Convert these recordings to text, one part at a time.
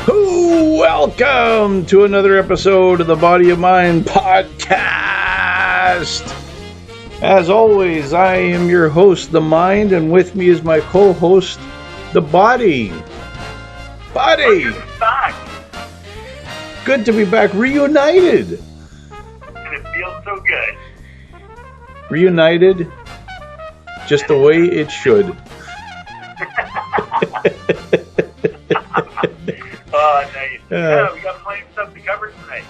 Welcome to another episode of the Body of Mind podcast. As always, I am your host, the Mind, and with me is my co-host, the Body. Body! Back. Good to be back, reunited. And it feels so good. Reunited, just the way it should. Oh, nice. Yeah, we got plenty of stuff to cover tonight.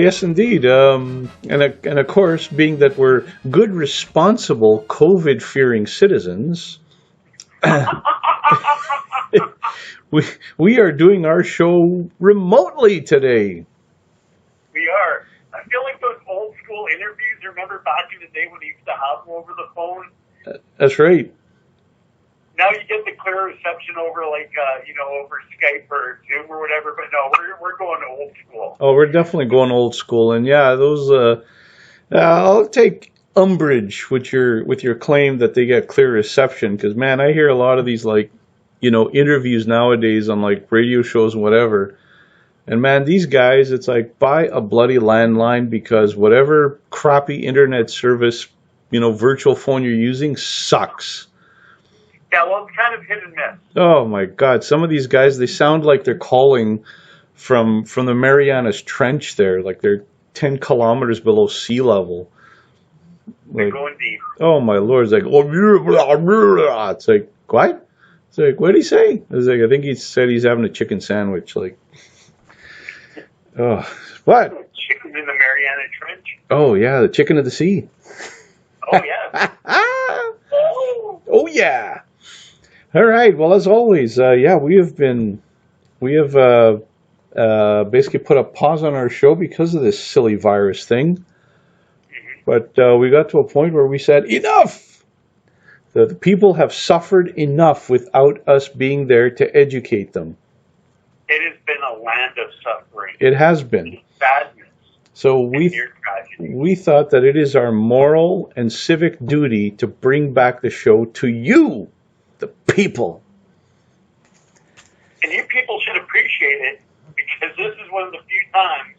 Yes, indeed. And of course, being that we're good, responsible, COVID-fearing citizens, we are doing our show remotely today. We are. I feel like those old school interviews, remember back in the day when they used to have them over the phone? That's right. Now you get the clear reception over over Skype or Zoom or whatever, but no, we're going old school. Oh, we're definitely going old school, and yeah, those. I'll take umbrage with your claim that they get clear reception, because man, I hear a lot of these interviews nowadays on like radio shows and whatever, and man, these guys, it's like buy a bloody landline because whatever crappy internet service, virtual phone you're using sucks. Yeah, well, it's kind of hit and miss. Oh my God! Some of these guys, they sound like they're calling from the Marianas Trench. There, like they're 10 kilometers below sea level. They're going deep. Oh my Lord! It's like, it's like what? It's like, what did he say? It's like, I think he said he's having a chicken sandwich. Like, oh, what? Chicken in the Mariana Trench. Oh yeah, the chicken of the sea. Oh yeah. Oh yeah. All right. Well, as always, we have basically put a pause on our show because of this silly virus thing. Mm-hmm. But we got to a point where we said, enough! The people have suffered enough without us being there to educate them. It has been a land of suffering. It has been. Sadness. So we thought that it is our moral and civic duty to bring back the show to you, the people. And you people should appreciate it, because this is one of the few times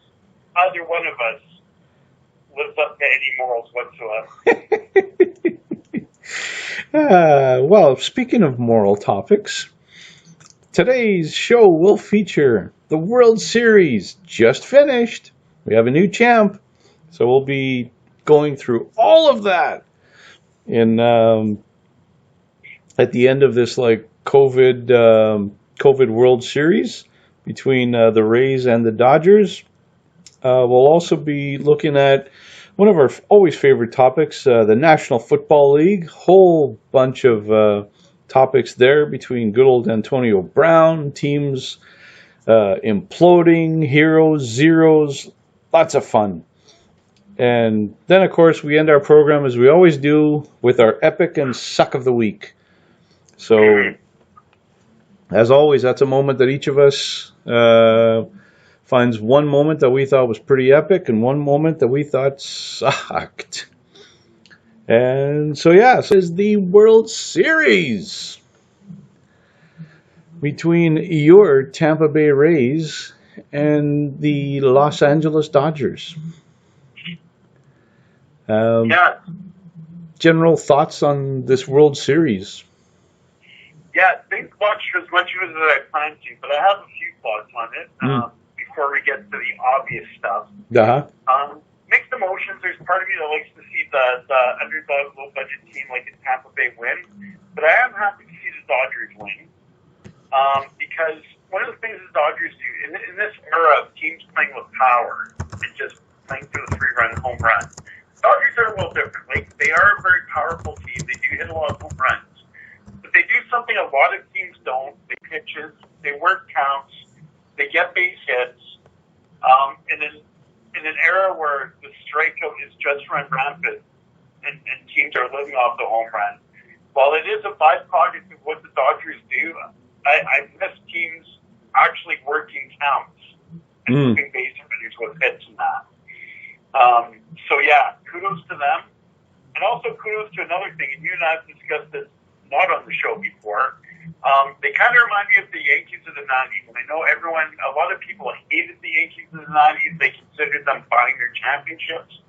either one of us lives up to any morals whatsoever. Well, speaking of moral topics, today's show will feature the World Series, just finished. We have a new champ, so we'll be going through all of that in at the end of this COVID World Series between the Rays and the Dodgers. We'll also be looking at one of our always favorite topics, the National Football League. Whole bunch of topics there between good old Antonio Brown, teams imploding, heroes, zeros, lots of fun. And then, of course, we end our program, as we always do, with our epic and suck of the week. So, as always, that's a moment that each of us finds one moment that we thought was pretty epic and one moment that we thought sucked. And so, this is the World Series between your Tampa Bay Rays and the Los Angeles Dodgers. General thoughts on this World Series? Yeah, didn't watch as much of it as I planned to, but I have a few thoughts on it before we get to the obvious stuff. Mixed emotions. There's part of me that likes to see the underdog, low-budget team like in Tampa Bay win, but I am happy to see the Dodgers win because one of the things the Dodgers do in this era of teams playing with power and just playing for the three-run home run, Dodgers are a little different. Like, they are a very powerful team. They do hit a lot of home runs. But they do something a lot of teams don't. They pitches, they work counts, they get base hits. In an era where the strikeout is just run rampant and teams are living off the home run, while it is a byproduct of what the Dodgers do, I miss teams actually working counts and moving base hitters with hits and that. Kudos to them. And also kudos to another thing, and you and I have discussed this not on the show before, They kind of remind me of the Yankees of the 90s. And I know a lot of people hated the Yankees of the 90s. They considered them buying their championships.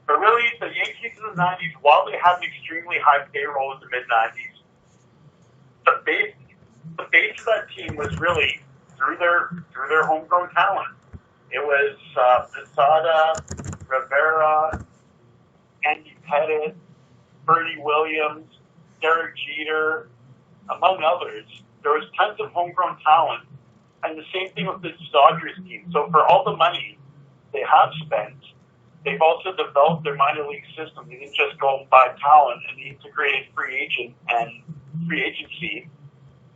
But really, the Yankees of the 90s, while they had an extremely high payroll in the mid-90s, the base of that team was really through their homegrown talent. It was Posada, Rivera, Andy Pettit, Bernie Williams, Derek Jeter, among others. There was tons of homegrown talent, and the same thing with the Dodgers team. So for all the money they have spent, they've also developed their minor league system. They didn't just go and buy talent, and they integrated free agency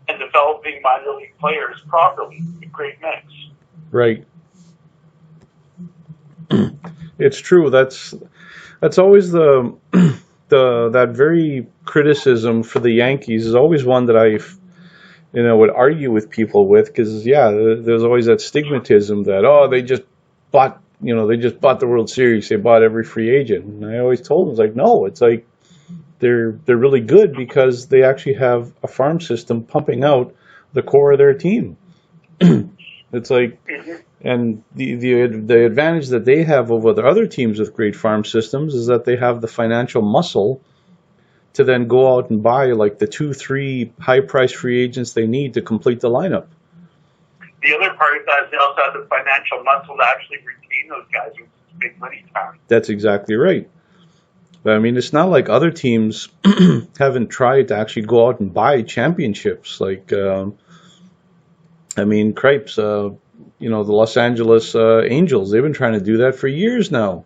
and developing minor league players properly. A great mix. Right. It's true. That's always that very criticism for the Yankees is always one that I would argue with people with, because there's always that stigmatism that they just bought the World Series, they bought every free agent. And I always told them, it's like, no, it's like they're really good because they actually have a farm system pumping out the core of their team. It's like, and the advantage that they have over the other teams with great farm systems is that they have the financial muscle to then go out and buy like the 2-3 high-priced free agents they need to complete the lineup. The other part of that is they also have the financial muscle to actually retain those guys with big money time. That's exactly right. But I mean, it's not like other teams haven't tried to actually go out and buy championships. Like, Cripes, the Los Angeles Angels, they've been trying to do that for years now.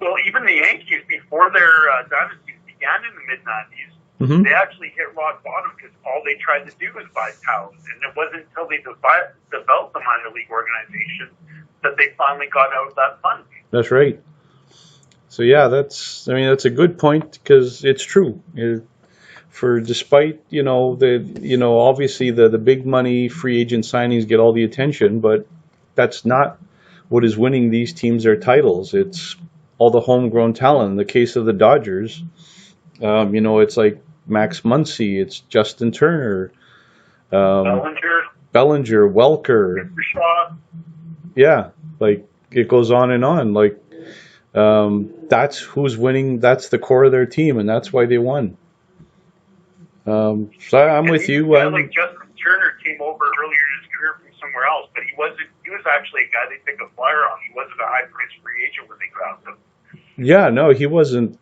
Well, even the Yankees, before their dynasties began in the mid-90s, they actually hit rock bottom because all they tried to do was buy talent. And it wasn't until they developed the minor league organization that they finally got out of that fund. That's right. So that's a good point, because it's true. Despite obviously the big money free agent signings get all the attention, but that's not what is winning these teams their titles. It's all the homegrown talent. In the case of the Dodgers, it's like Max Muncy, it's Justin Turner, Bellinger, Welker. Yeah, like it goes on and on. Like that's who's winning. That's the core of their team, and that's why they won. So I'm with you. Like Justin Turner came over earlier in his career from somewhere else, but he was actually a guy they took a flyer on. He wasn't a high-priced free agent when they grabbed him. Yeah, no, he wasn't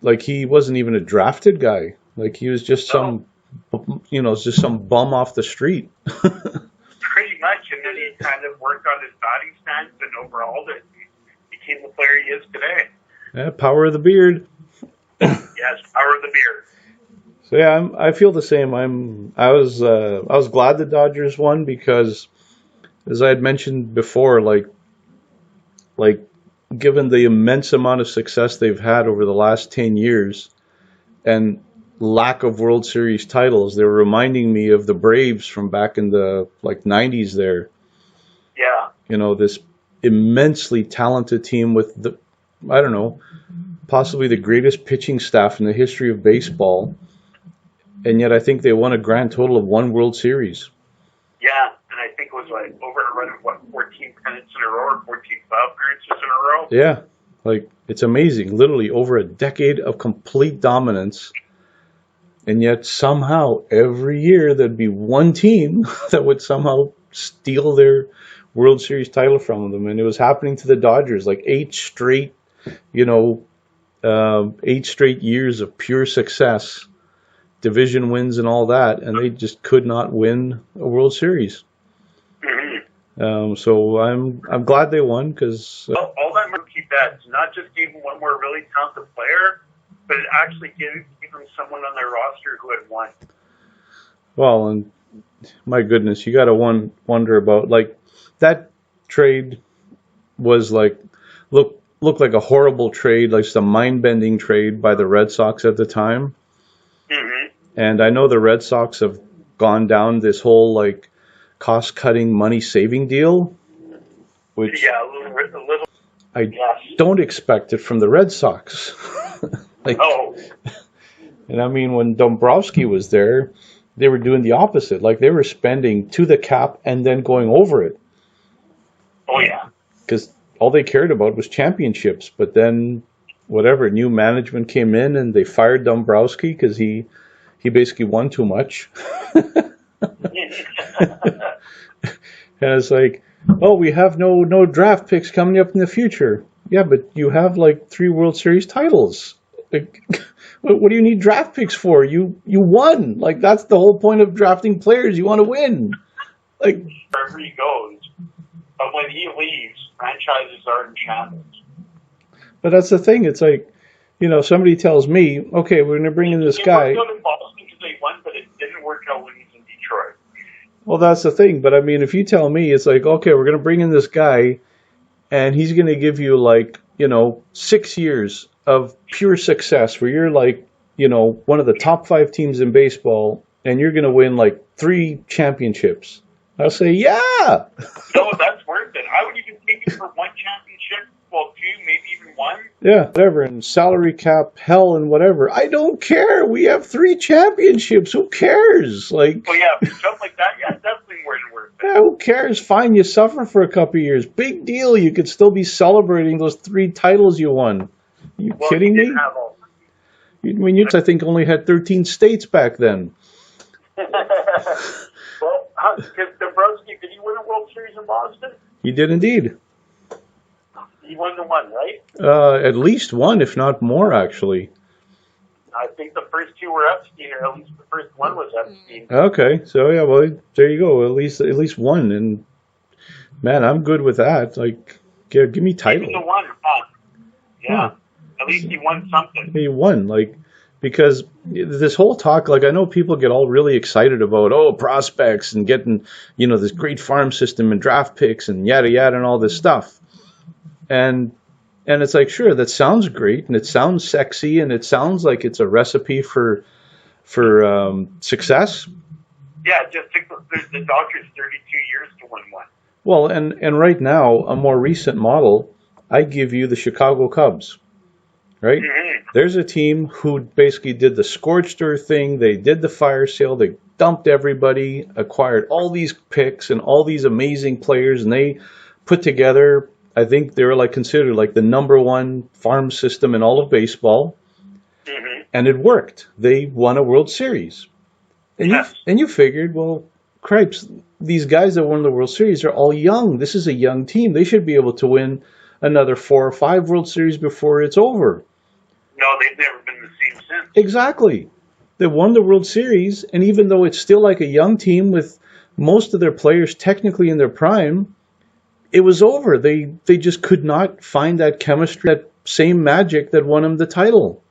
even a drafted guy. Like he was just some bum off the street. Pretty much, and then he kind of worked on his batting stance and overhauled it. Became the player he is today. Yeah, power of the beard. Yes, power of the beard. So yeah, I feel the same. I was glad the Dodgers won because, as I had mentioned before, like given the immense amount of success they've had over the last 10 years and lack of World Series titles, they were reminding me of the Braves from back in the 90s there. Yeah. This immensely talented team with possibly the greatest pitching staff in the history of baseball. And yet I think they won a grand total of 1 World Series. Yeah, and I think it was over a run of 14 pennants in a row or 14 playoff appearances in a row. Yeah, it's amazing. Literally over a decade of complete dominance. And yet somehow every year there'd be one team that would somehow steal their World Series title from them. And it was happening to the Dodgers, 8 straight years of pure success, division wins and all that, and they just could not win a World Series. So I'm glad they won, because all that rookie bets not just gave them one more really talented player, but it actually gave them someone on their roster who had won. Well, and my goodness, you got to wonder about that trade was looked like a horrible trade, like some mind-bending trade by the Red Sox at the time. And I know the Red Sox have gone down this whole cost-cutting, money-saving deal, which a little. I don't expect it from the Red Sox. Oh. And I mean, when Dombrowski was there, they were doing the opposite. Like they were spending to the cap and then going over it. Oh yeah. Because all they cared about was championships. But then, whatever, new management came in and they fired Dombrowski because he basically won too much. And it's like, oh, we have no draft picks coming up in the future. Yeah, but you have like 3 World Series titles. Like, what do you need draft picks for? You won. Like that's the whole point of drafting players. You want to win. Like wherever he goes, but when he leaves, franchises are in shambles. But that's the thing. It's like, somebody tells me, okay, we're going to bring in this guy. It worked out in Boston because they won, but it didn't work out when he's in Detroit. Well, that's the thing. But I mean, if you tell me, it's like, okay, we're going to bring in this guy, and he's going to give you like, 6 years of pure success where you're like, one of the top 5 teams in baseball, and you're going to win like 3 championships. I'll say, yeah. No, that's worth it. I would even take it for 1 championship, well, 2, maybe even 1. Yeah, whatever, and salary cap, hell, and whatever. I don't care. We have 3 championships. Who cares? Like, oh yeah, something like that. Yeah, definitely worth it. Yeah, who cares? Fine, you suffer for a couple of years. Big deal. You could still be celebrating those 3 titles you won. You kidding me? I think only had 13 states back then. Well, because Dombrowski, did he win a World Series in Boston? He did indeed. He won the 1, right? At least 1, if not more, actually. I think the first 2 were Epstein, or at least the first 1 was Epstein. Okay, so yeah, well, there you go. At least 1, and man, I'm good with that. Like, give me title. Even the 1, yeah. At least he won something. He won, like. Because this whole talk, like I know people get all really excited about, prospects and getting, this great farm system and draft picks and yada yada and all this stuff. And it's like, sure, that sounds great and it sounds sexy and it sounds like it's a recipe for success. Yeah, it just took the Dodgers 32 years to win 1. Well, and right now, a more recent model, I give you the Chicago Cubs. Right? Mm-hmm. There's a team who basically did the scorched earth thing. They did the fire sale. They dumped everybody, acquired all these picks and all these amazing players, and they put together, I think they were like considered like the #1 farm system in all of baseball. Mm-hmm. And it worked. They won a World Series. And you figured, well, cripes, these guys that won the World Series are all young. This is a young team. They should be able to win another 4 or 5 World Series before it's over. No, they've never been the same since. Exactly. They won the World Series, and even though it's still like a young team with most of their players technically in their prime, it was over. They just could not find that chemistry, that same magic that won them the title.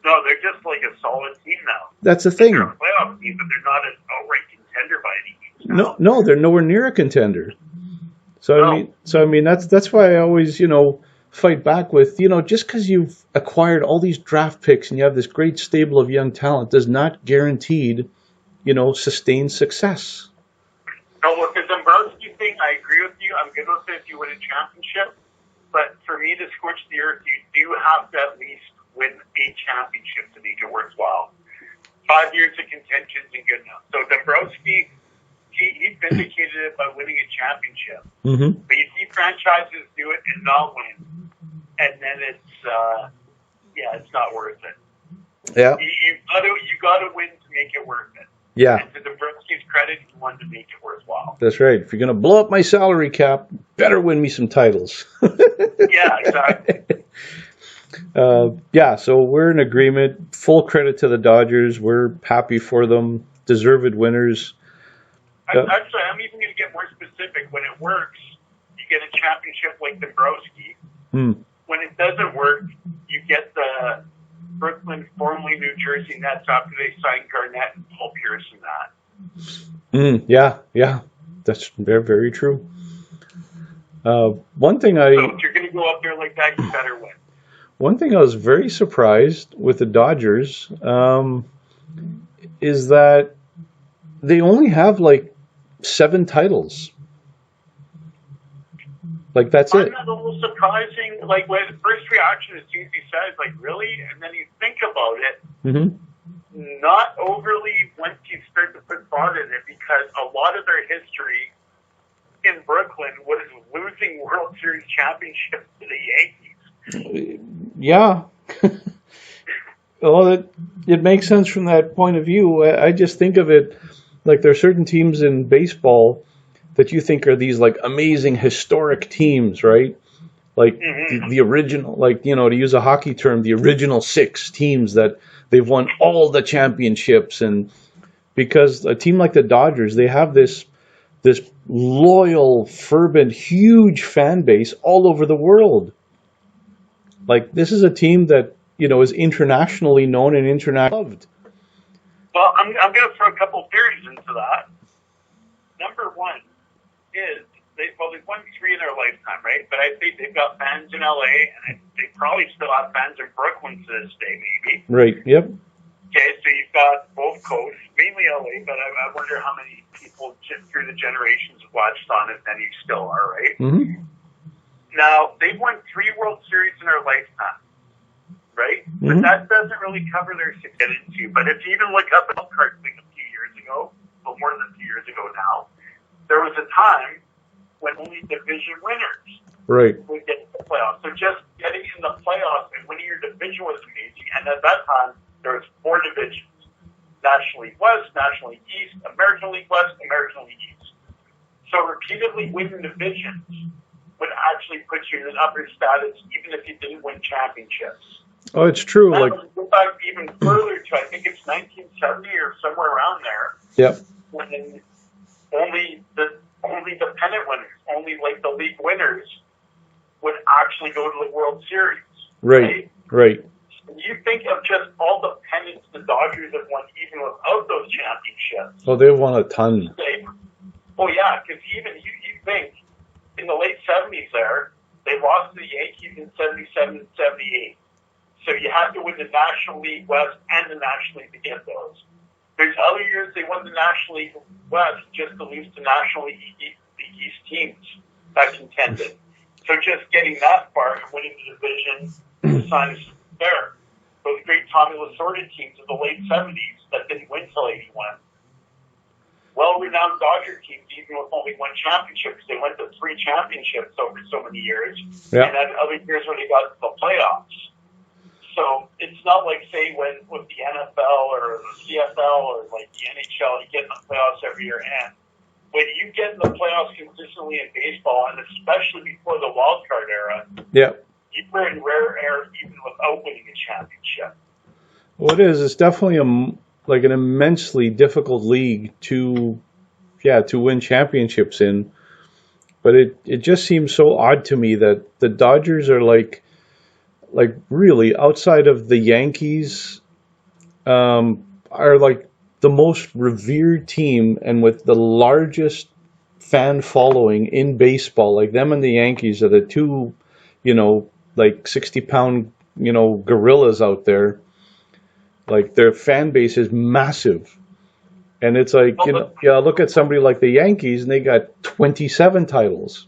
No, they're just like a solid team now. That's the thing. They're a playoff team, but they're not an outright contender by any means. No, they're nowhere near a contender. So I mean that's why I always, fight back with, just because you've acquired all these draft picks and you have this great stable of young talent does not guaranteed, sustained success. No, with the Dombrowski thing, I agree with you. I'm good with it if you win a championship. But for me to scorch the earth, you do have to at least win a championship to make it worthwhile. 5 years of contention isn't good enough. So Dombrowski, he vindicated it by winning a championship. Mm-hmm. But you see franchises do it and not win. And then it's not worth it. Yeah. You got to win to make it worth it. Yeah. And to Dombrowski's credit, he wanted to make it worthwhile. That's right. If you're going to blow up my salary cap, better win me some titles. Yeah, exactly. So we're in agreement. Full credit to the Dodgers. We're happy for them. Deserved winners. Actually, I'm even going to get more specific. When it works, you get a championship like Dombrowski. When it doesn't work, you get the Brooklyn, formerly New Jersey Nets after they signed Garnett and Paul Pierce and that. Yeah. That's very, very true. One thing So if you're going to go up there like that, you better win. One thing I was very surprised with the Dodgers is that they only have like 7 titles. Like that's it. That's a little surprising. Like when the first reaction as soon as he says, like, really? And then you think about it. Mm-hmm. not overly once you start to put thought in it, because a lot of their history in Brooklyn was losing World Series championships to the Yankees. Yeah. Well, it makes sense from that point of view. I just think of it like there are certain teams in baseball that you think are these like amazing historic teams, right? Like the original, like, you know, to use a hockey term, the original six teams that they've won all the championships. And because a team like the Dodgers, they have this loyal, fervent, huge fan base all over the world. Like, this is a team that, you know, is internationally known and internationally loved. Well, I'm going to throw a couple theories into that. Number one is they've won 3 in their lifetime, right? But I think they've got fans in LA, and they probably still have fans in Brooklyn to this day, maybe. Right. Yep. Okay, so you've got both coasts, mainly LA, but I wonder how many people through the generations have watched on it, and you still are, right? Mm-hmm. Now, they've won 3 World Series in their lifetime, right? Mm-hmm. But that doesn't really cover their success into. But if you even look up at the card thing a few years ago, well, more than a few years ago now, there was a time when only division winners would get to the playoffs. So just getting in the playoffs and winning your division was amazing. And at that time, there was 4 divisions: National League West, National League East, American League West, American League East. So repeatedly winning divisions would actually put you in an upper status, even if you didn't win championships. Oh, it's true. That like, was go back even further to, I think it's 1970 or somewhere around there. Yep. When only the pennant winners, only like the league winners, would actually go to the World Series. Right. You think of just all the pennants the Dodgers have won, even without those championships. Oh, they've won a ton. Oh yeah, because even you think in the late 70s there, they lost to the Yankees in 77 and 78. So you had to win the National League West and the National League to get those. There's other years they won the National League West just to lose to National League East teams that contended. So just getting that far and winning the division, the sign is there. Those great Tommy Lasorda teams of the late 70s that didn't win till 81. Well-renowned Dodger teams, even with only 1 championship, because they went to 3 championships over so many years, and then other years when they got to the playoffs. So it's not like, say, when with the NFL or the CFL or like the NHL, you get in the playoffs every year. And when you get in the playoffs consistently in baseball, and especially before the wild card era, you were in rare air even without winning a championship. Well, it is. It's definitely an immensely difficult league to win championships in. But it just seems so odd to me that the Dodgers are like really outside of the Yankees, are like the most revered team and with the largest fan following in baseball. Like them and the Yankees are the two, you know, like 60-pound, you know, gorillas out there. Like their fan base is massive. And it's like, you know, look at somebody like the Yankees and they got 27 titles.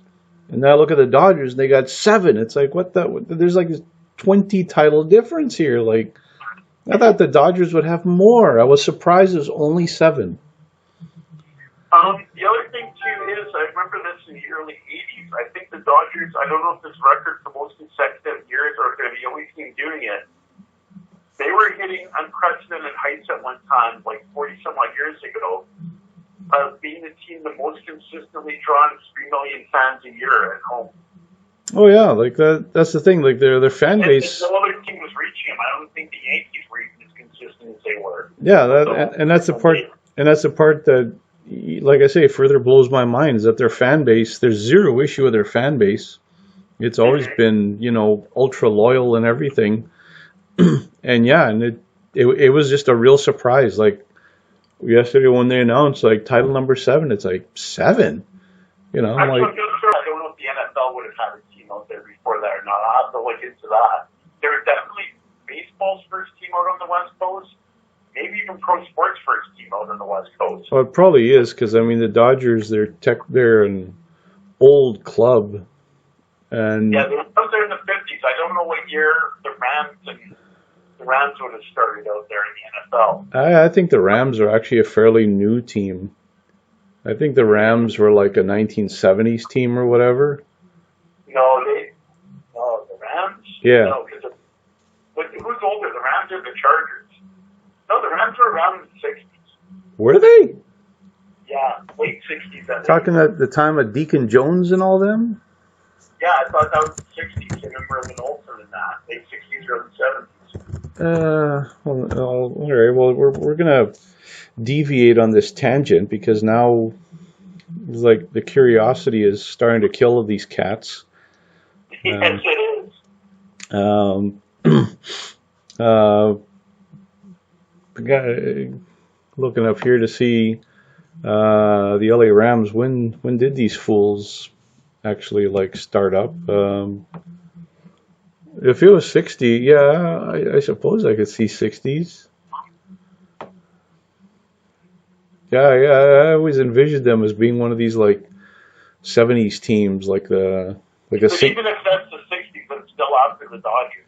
And now look at the Dodgers and they got 7. It's like, there's like this 20 title difference here. Like, I thought the Dodgers would have more. I was surprised it was only 7. The other thing too is, I remember this in the early 80s. I think the Dodgers, I don't know if this record for most consecutive years or going to be the only team doing it. They were hitting unprecedented heights at one time, like 40-some odd years ago, of being the team the most consistently drawn 3 million fans a year at home. Oh yeah, like that's the thing. Like their fan base. No other team was reaching them. I don't think the Yankees were even as consistent as they were. Yeah, and that's the part. And that's the part that, like I say, further blows my mind is that their fan base. There's zero issue with their fan base. It's always been, you know, ultra loyal and everything. And yeah, and it was just a real surprise. Like yesterday when they announced like title number 7, it's like 7. You know, I'm like, I don't know if the NFL would have had a team out there before that or not. I'll have to look into that. They were definitely baseball's first team out on the West Coast. Maybe even pro sports first team out on the West Coast. Well, it probably is because I mean the Dodgers, they're an old club, and yeah, they're in the 50s. I don't know what year the Rams and the Rams would have started out there in the NFL. I think the Rams are actually a fairly new team. I think the Rams were like a 1970s team or whatever. No, the Rams? Yeah. No, but who's older, the Rams or the Chargers? No, the Rams were around in the 60s. Were they? Yeah, late 60s. I think. Talking at the time of Deacon Jones and all them? Yeah, I thought that was the 60s. I remember Merlin Olsen in that. Late 60s, early 70s. All right. Well, we're gonna deviate on this tangent because now, like, the curiosity is starting to kill these cats. Yes, it is. Looking up here to see the LA Rams. When did these fools actually like start up? If it was 60, yeah, I suppose I could see 60s. Yeah, I always envisioned them as being one of these like 70s teams, like the But even if that's the 60s, it's still after the Dodgers.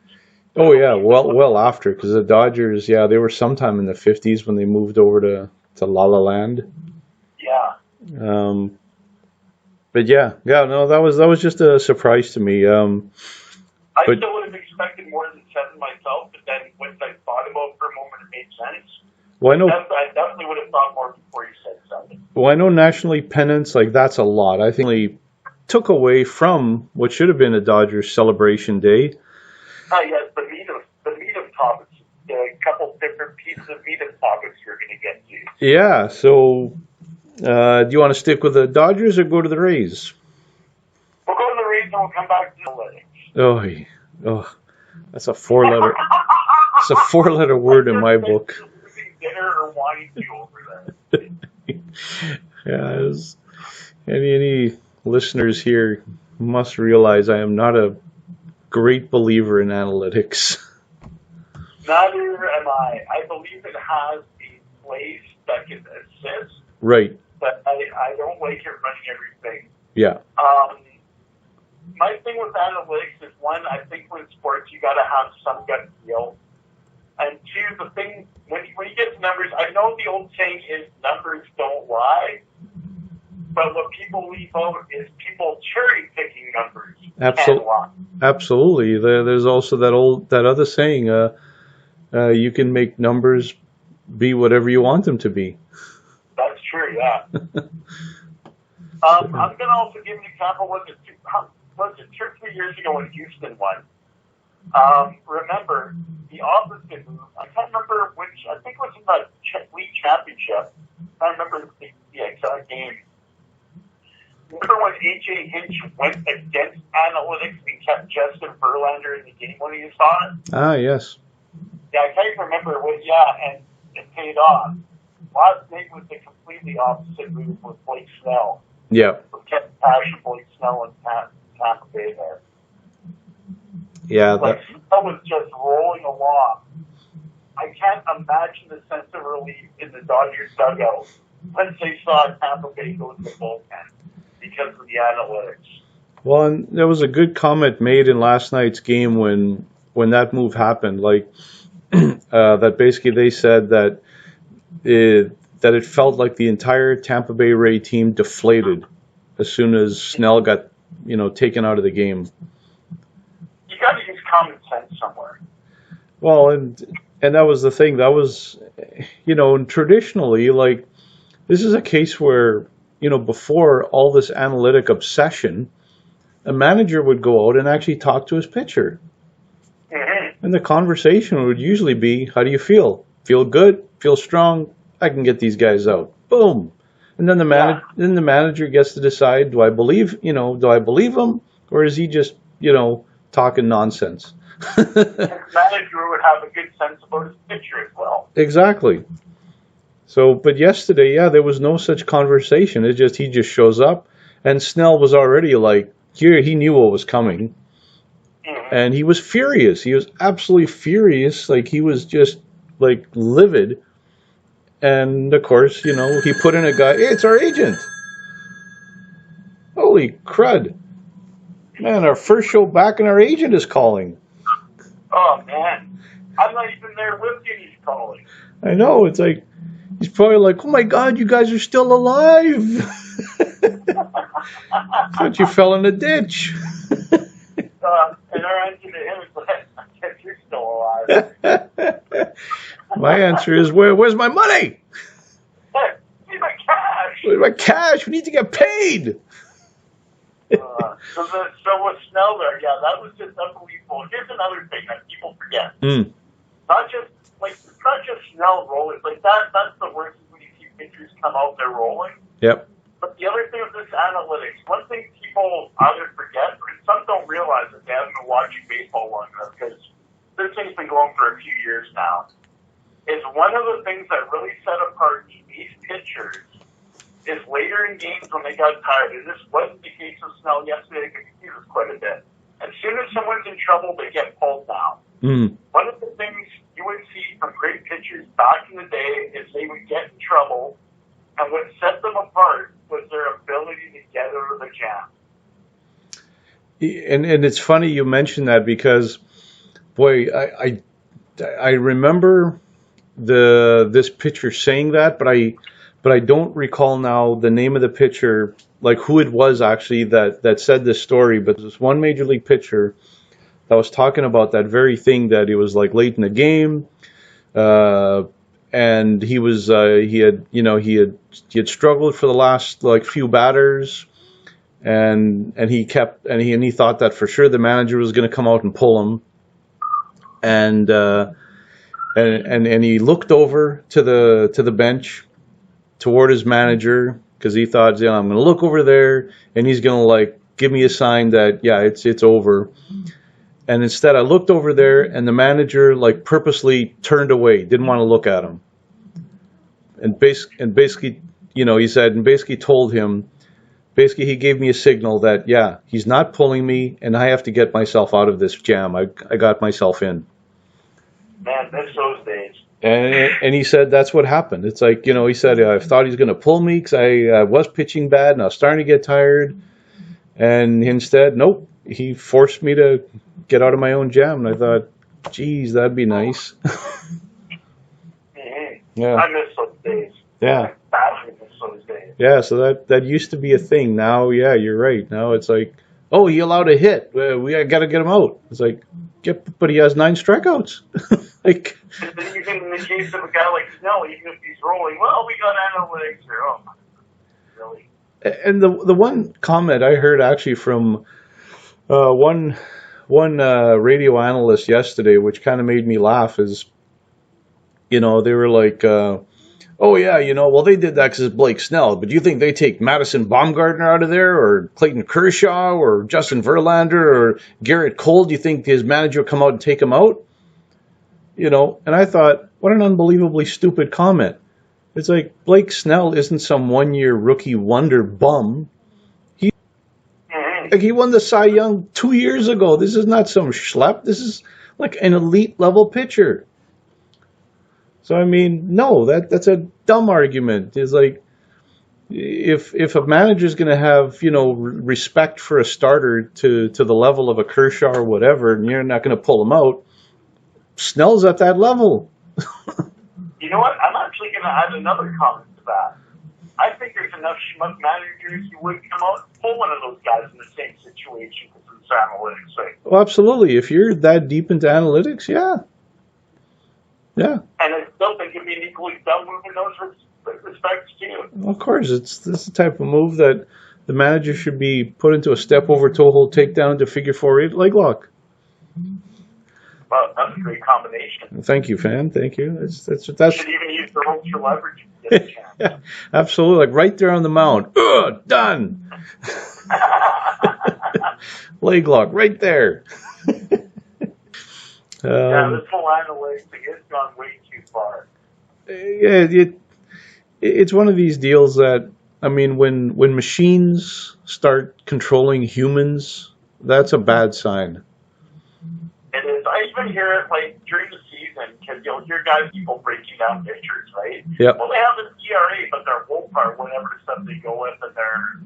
Oh yeah, well after, because the Dodgers, yeah, they were sometime in the 50s when they moved over to La La Land. Yeah. But yeah, no, that was just a surprise to me. I still would have expected more than 7 myself, but then once I thought about it for a moment, it made sense. Well, I definitely would have thought more before you said 7. Well, I know National League pennants, like, that's a lot. I think they took away from what should have been a Dodgers celebration day. Yes, the meat of topics. A couple different pieces of meat of topics you're going to get to. Yeah, so do you want to stick with the Dodgers or go to the Rays? We'll go to the Rays and we'll come back to the analytics. Oh, that's a 4-letter. It's a 4-letter word in my book. Dinner or wine over there. Yeah, any listeners here must realize I am not a great believer in analytics. Neither am I. I believe it has a place that can assist. Right. But I don't like it running everything. Yeah. My thing with analytics is, one, I think with sports you got to have some gut feel. And two, the thing, when you get to numbers, I know the old saying is numbers don't lie, but what people leave out is people cherry picking numbers. Absolutely. There's also that other saying, you can make numbers be whatever you want them to be. That's true, yeah. I'm going to also give an example. Was it 2 or 3 years ago when Houston won? Remember, the opposite move, I can't remember which, I think it was in the league championship. I remember the exact game. Remember when A.J. Hinch went against analytics and kept Justin Verlander in the game when he saw it? Ah, yes. Yeah, I can't remember and it paid off. Last night was the completely opposite move with Blake Snell. Yeah. With Kevin Cash and Blake Snell and Tampa Bay there. Yeah. Snell was just rolling along. I can't imagine the sense of relief in the Dodgers dugout once they saw Tampa Bay go to the bullpen because of the analytics. Well, and there was a good comment made in last night's game when that move happened. Like, that basically they said that it felt like the entire Tampa Bay Ray team deflated as soon as Snell got, taken out of the game. You got to use common sense somewhere. Well, and that was the thing. That was, traditionally, like, this is a case where, before all this analytic obsession, a manager would go out and actually talk to his pitcher. Mm-hmm. And the conversation would usually be, how do you feel? Feel good? Feel strong? I can get these guys out. Boom. And then the manager gets to decide, do I believe him? Or is he just, talking nonsense? The manager would have a good sense about his pitcher as well. Exactly. So, but yesterday, there was no such conversation. He just shows up, and Snell was already like, he knew what was coming. Mm-hmm. And he was furious. He was absolutely furious. Like, he was just, like, livid. And, of course, he put in a guy, hey, it's our agent. Holy crud. Man, our first show back and our agent is calling. Oh, man. I'm not even there with you, he's calling. I know, it's like, he's probably like, oh my God, you guys are still alive. Thought you fell in a ditch. And our answer to him is like, I guess you're still alive. My answer is, where's my money? Hey, need my cash. Where's my cash? We need to get paid. So with Snell there, yeah, that was just unbelievable. Here's another thing that people forget. Not just Snell rolling. Like that's the worst is when you see pitchers come out there rolling. Yep. But the other thing with this analytics, one thing people either forget, or some don't realize that they haven't been watching baseball long enough, because this thing's been going for a few years now, is one of the things that really set apart these pitchers is later in games when they got tired. And this wasn't the case with Snell yesterday, because he was quite a bit. As soon as someone's in trouble, they get pulled down. One of the things you would see from great pitchers back in the day is they would get in trouble, and what set them apart was their ability to get out of the jam. And it's funny you mentioned that, because, boy, I remember this pitcher saying that, but I don't recall now the name of the pitcher, like who it was actually that said this story. But there's one major league pitcher that was talking about that very thing, that he was like late in the game, and he was he had struggled for the last like few batters, and he thought that for sure the manager was going to come out and pull him, and he looked over to the bench toward his manager, because he thought, I'm going to look over there and he's going to like give me a sign that it's over. And instead I looked over there, and the manager like purposely turned away, didn't want to look at him. And basically, he said, and basically told him, he gave me a signal that, he's not pulling me, and I have to get myself out of this jam. I got myself in. Man, miss those days. And he said that's what happened. It's like, he said, I thought he was going to pull me because I was pitching bad and I was starting to get tired. And instead, nope, he forced me to get out of my own jam. And I thought, geez, that'd be nice. Yeah. I miss those days. Yeah. I miss those days. Yeah, so that used to be a thing. Now, you're right. Now it's like, oh, he allowed a hit. We got to get him out. It's like, but he has 9 strikeouts. Like, even in the case of a guy like Snell, even if he's rolling, well, we got analytics here. Oh, really? And the one comment I heard actually from one radio analyst yesterday, which kind of made me laugh, is, they were like, oh yeah, well, they did that because it's Blake Snell, but do you think they take Madison Bumgarner out of there, or Clayton Kershaw, or Justin Verlander, or Garrett Cole? Do you think his manager will come out and take him out? And I thought, what an unbelievably stupid comment. It's like, Blake Snell isn't some one-year rookie wonder bum. He won the Cy Young 2 years ago. This is not some schlep. This is like an elite level pitcher. So, I mean, no, that's a dumb argument. It's like, if a manager's going to have, respect for a starter to the level of a Kershaw or whatever, and you're not going to pull him out, Snell's at that level. You know what? I'm actually going to add another comment to that. I think there's enough schmuck managers who would come out and pull one of those guys in the same situation because it's analytics. Right? Well, absolutely. If you're that deep into analytics, yeah. Yeah. And I still think it'd be an equally dumb move in those respects, too. Well, of course. This is the type of move that the manager should be put into a step over toe hold takedown into figure 4-8 leg lock. Well, that's a great combination. Thank you, fan. Thank you. That's you should even use the ropes for leverage. Yeah, absolutely. Like right there on the mound. Done. Leg lock right there. Yeah, this whole analytics thing has gone way too far. Yeah, it's one of these deals that, I mean, when machines start controlling humans, that's a bad sign. It is. I even hear it like during the season, because you'll hear people breaking down pictures, right? Yep. Well, they have an ERA, but their WOPR, whatever stuff they go with, and their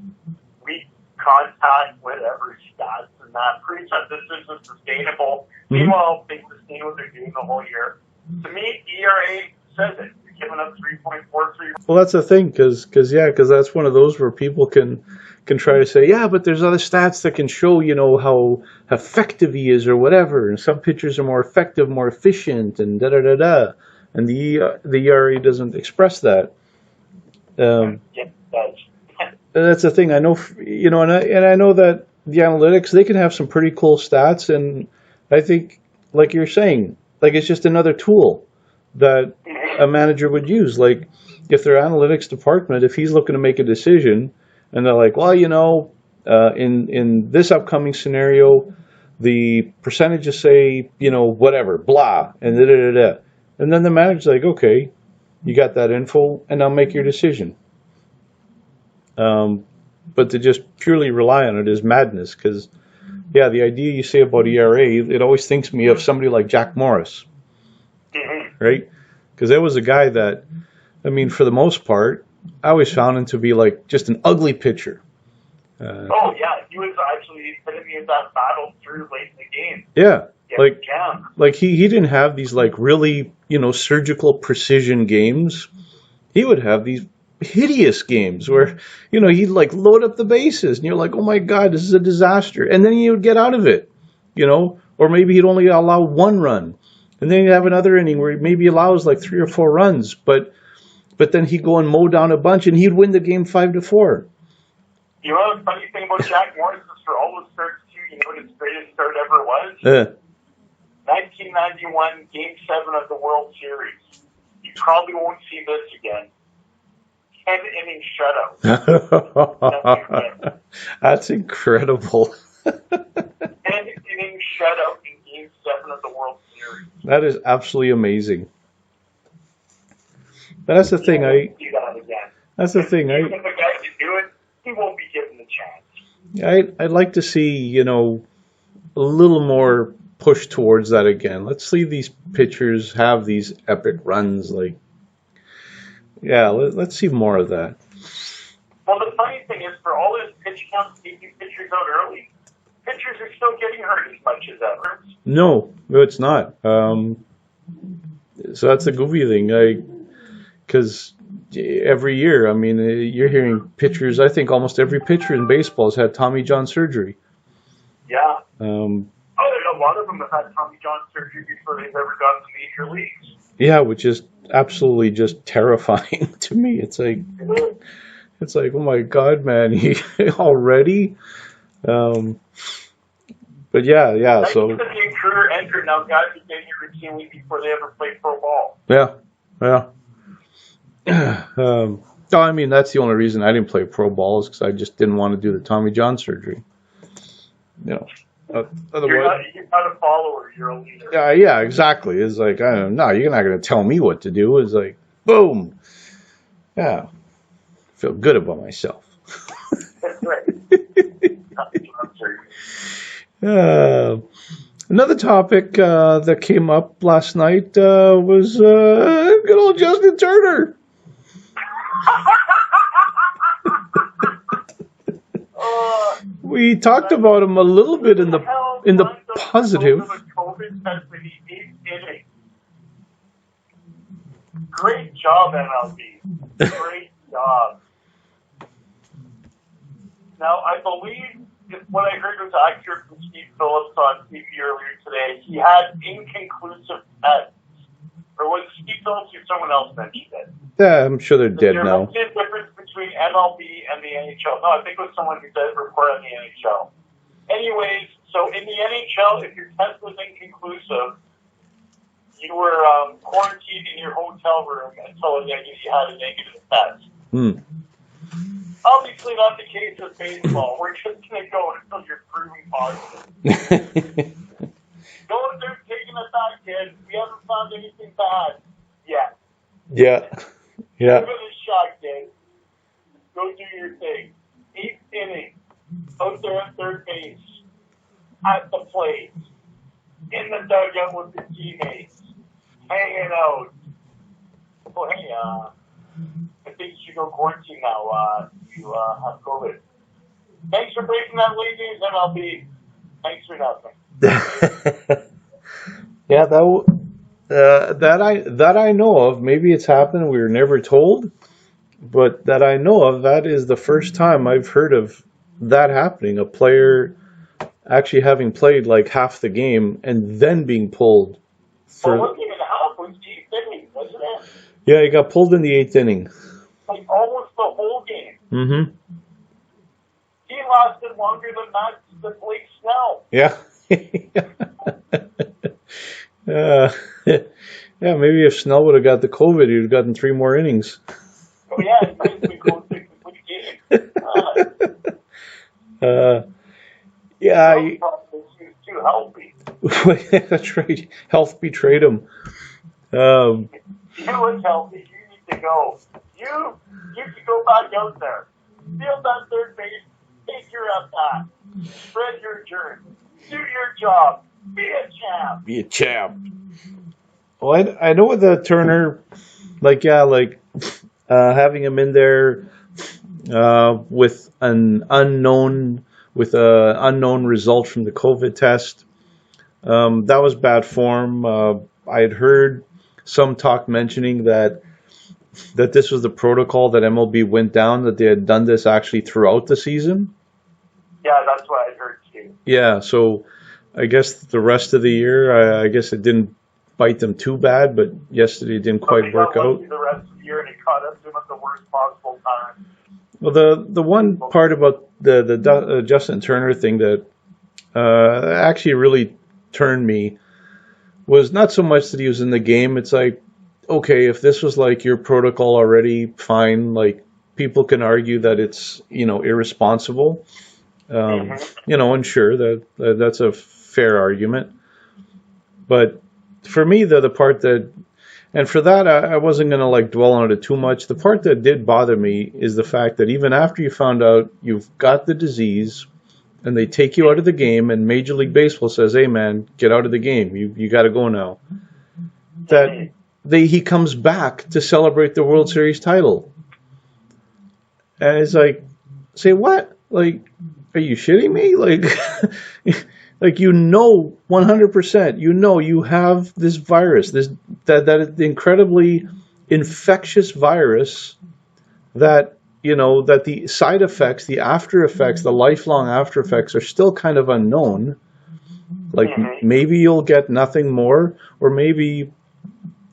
weak contact, whatever stats, and that proves that this isn't sustainable. Mm-hmm. Meanwhile, things sustain what they're doing the whole year. To me, ERA says it. You're giving up 3.43. Well, that's the thing, because that's one of those where people can try to say, yeah, but there's other stats that can show, how effective he is or whatever. And some pitchers are more effective, more efficient, and da da da da. And the ERA doesn't express that. Yes, it does. That's the thing. I know, and I know that the analytics, they can have some pretty cool stats, and I think, like you're saying, like it's just another tool that a manager would use. Like if their analytics department, if he's looking to make a decision, and they're like, well, in this upcoming scenario, the percentages say, whatever, blah, and da da da da, and then the manager's like, okay, you got that info, and I'll make your decision. But to just purely rely on it is madness, because, yeah, the idea you say about ERA, it always thinks me of somebody like Jack Morris, right? Because there was a guy that, I mean, for the most part, I always found him to be like just an ugly pitcher. Oh, yeah, he was actually epitome of that battle through late in the game. Yeah, like he didn't have these like really, surgical precision games. He would have these hideous games where, he'd like load up the bases and you're like, oh my God, this is a disaster. And then he would get out of it, or maybe he'd only allow one run. And then he'd have another inning where he maybe allows like 3 or 4 runs, but then he'd go and mow down a bunch and he'd win the game 5-4. You know the funny thing about Jack Morris is for all those starts too, you know what his greatest start ever was? 1991 Game 7 of the World Series. You probably won't see this again. 10-inning shutout. That's incredible. 10-inning shutout in Game 7 of the World Series. That is absolutely amazing. That's the thing. That's the thing. If the guy can do it, he won't be given the chance. I'd like to see, a little more push towards that again. Let's see these pitchers have these epic runs. Like, yeah, let's see more of that. Well, the funny thing is, for all this pitch count taking pitchers out early, pitchers are still getting hurt as much as ever. No, it's not. So that's the goofy thing. Because every year, I mean, you're hearing pitchers. I think almost every pitcher in baseball has had Tommy John surgery. Yeah. A lot of them have had Tommy John surgery before they've ever gotten to major leagues. Yeah, which is absolutely just terrifying to me. It's like, oh my God, man, he already. But yeah. So. That's a career enter now. Guys are getting it routinely before they ever play pro ball. Yeah. I mean, that's the only reason I didn't play pro ball is because I just didn't want to do the Tommy John surgery. Otherwise, you're not a follower, you're a leader. Yeah, exactly. It's like, no, you're not going to tell me what to do. It's like, boom. Yeah. Feel good about myself. That's right. Another topic that came up last night was good old Justin Turner. We talked about him a little bit in the positive. Great job, MLB. Great job. Now, I believe what I heard was accurate from Steve Phillips on TV earlier today. He had inconclusive tests. Or was it Steve Phillips or someone else mentioned it? Yeah, I'm sure they're dead now. There's a difference between MLB and the NHL. No, I think it was someone who did report on the NHL. Anyways, so in the NHL, if your test was inconclusive, you were quarantined in your hotel room until you had a negative test. Obviously not the case with baseball. We're just going to go until you're proven positive. Don't start taking us back, kids. We haven't found anything bad yet. Yeah. Give it a shot, kid. Go do your thing. 8th inning. Out there at third base. At the plate. In the dugout with your teammates. Hanging out. Well, hey, I think you should go quarantine now. You have COVID. Thanks for breaking that, ladies, MLB. Thanks for nothing. Yeah, that I know of. Maybe it's happened. We were never told, but that I know of, that is the first time I've heard of that happening. A player actually having played like half the game and then being pulled Well, for. it wasn't even half. It was eighth inning, wasn't it? Yeah, he got pulled in the eighth inning. Like almost the whole game. Mm-hmm. He lasted longer than Blake Snell. Yeah. Yeah, maybe if Snell would have got the COVID, he'd have gotten 3 more innings. Oh yeah, it might have been close to the game. Yeah. He was too healthy. That's right. Health betrayed him. You was healthy. You need to go. You can go back out there. Field that third base. Take your at bat. Spread your jerk. Do your job. Be a champ. Be a champ. Well, I know with the Turner, having him in there with an unknown result from the COVID test, that was bad form. I had heard some talk mentioning that this was the protocol that MLB went down, that they had done this actually throughout the season. Yeah, that's what I heard too. Yeah, so I guess the rest of the year, I guess it didn't bite them too bad, but yesterday it didn't quite work out. The rest of the year, and it caught up to them at the worst possible time. Well, the one part about the Justin Turner thing that actually really turned me was not so much that he was in the game. It's like, okay, if this was like your protocol already, fine. Like, people can argue that it's, irresponsible. And sure, that's a fair argument. But for me, the part that, and for that, I wasn't going to like dwell on it too much. The part that did bother me is the fact that even after you found out you've got the disease and they take you out of the game and Major League Baseball says, hey man, get out of the game. You got to go now. That he comes back to celebrate the World Series title. And it's like, say what? Like, are you shitting me? Like, like 100%, you have this virus, that incredibly infectious virus that, that the side effects, the after effects, the lifelong after effects are still kind of unknown. Like, maybe you'll get nothing more, or maybe,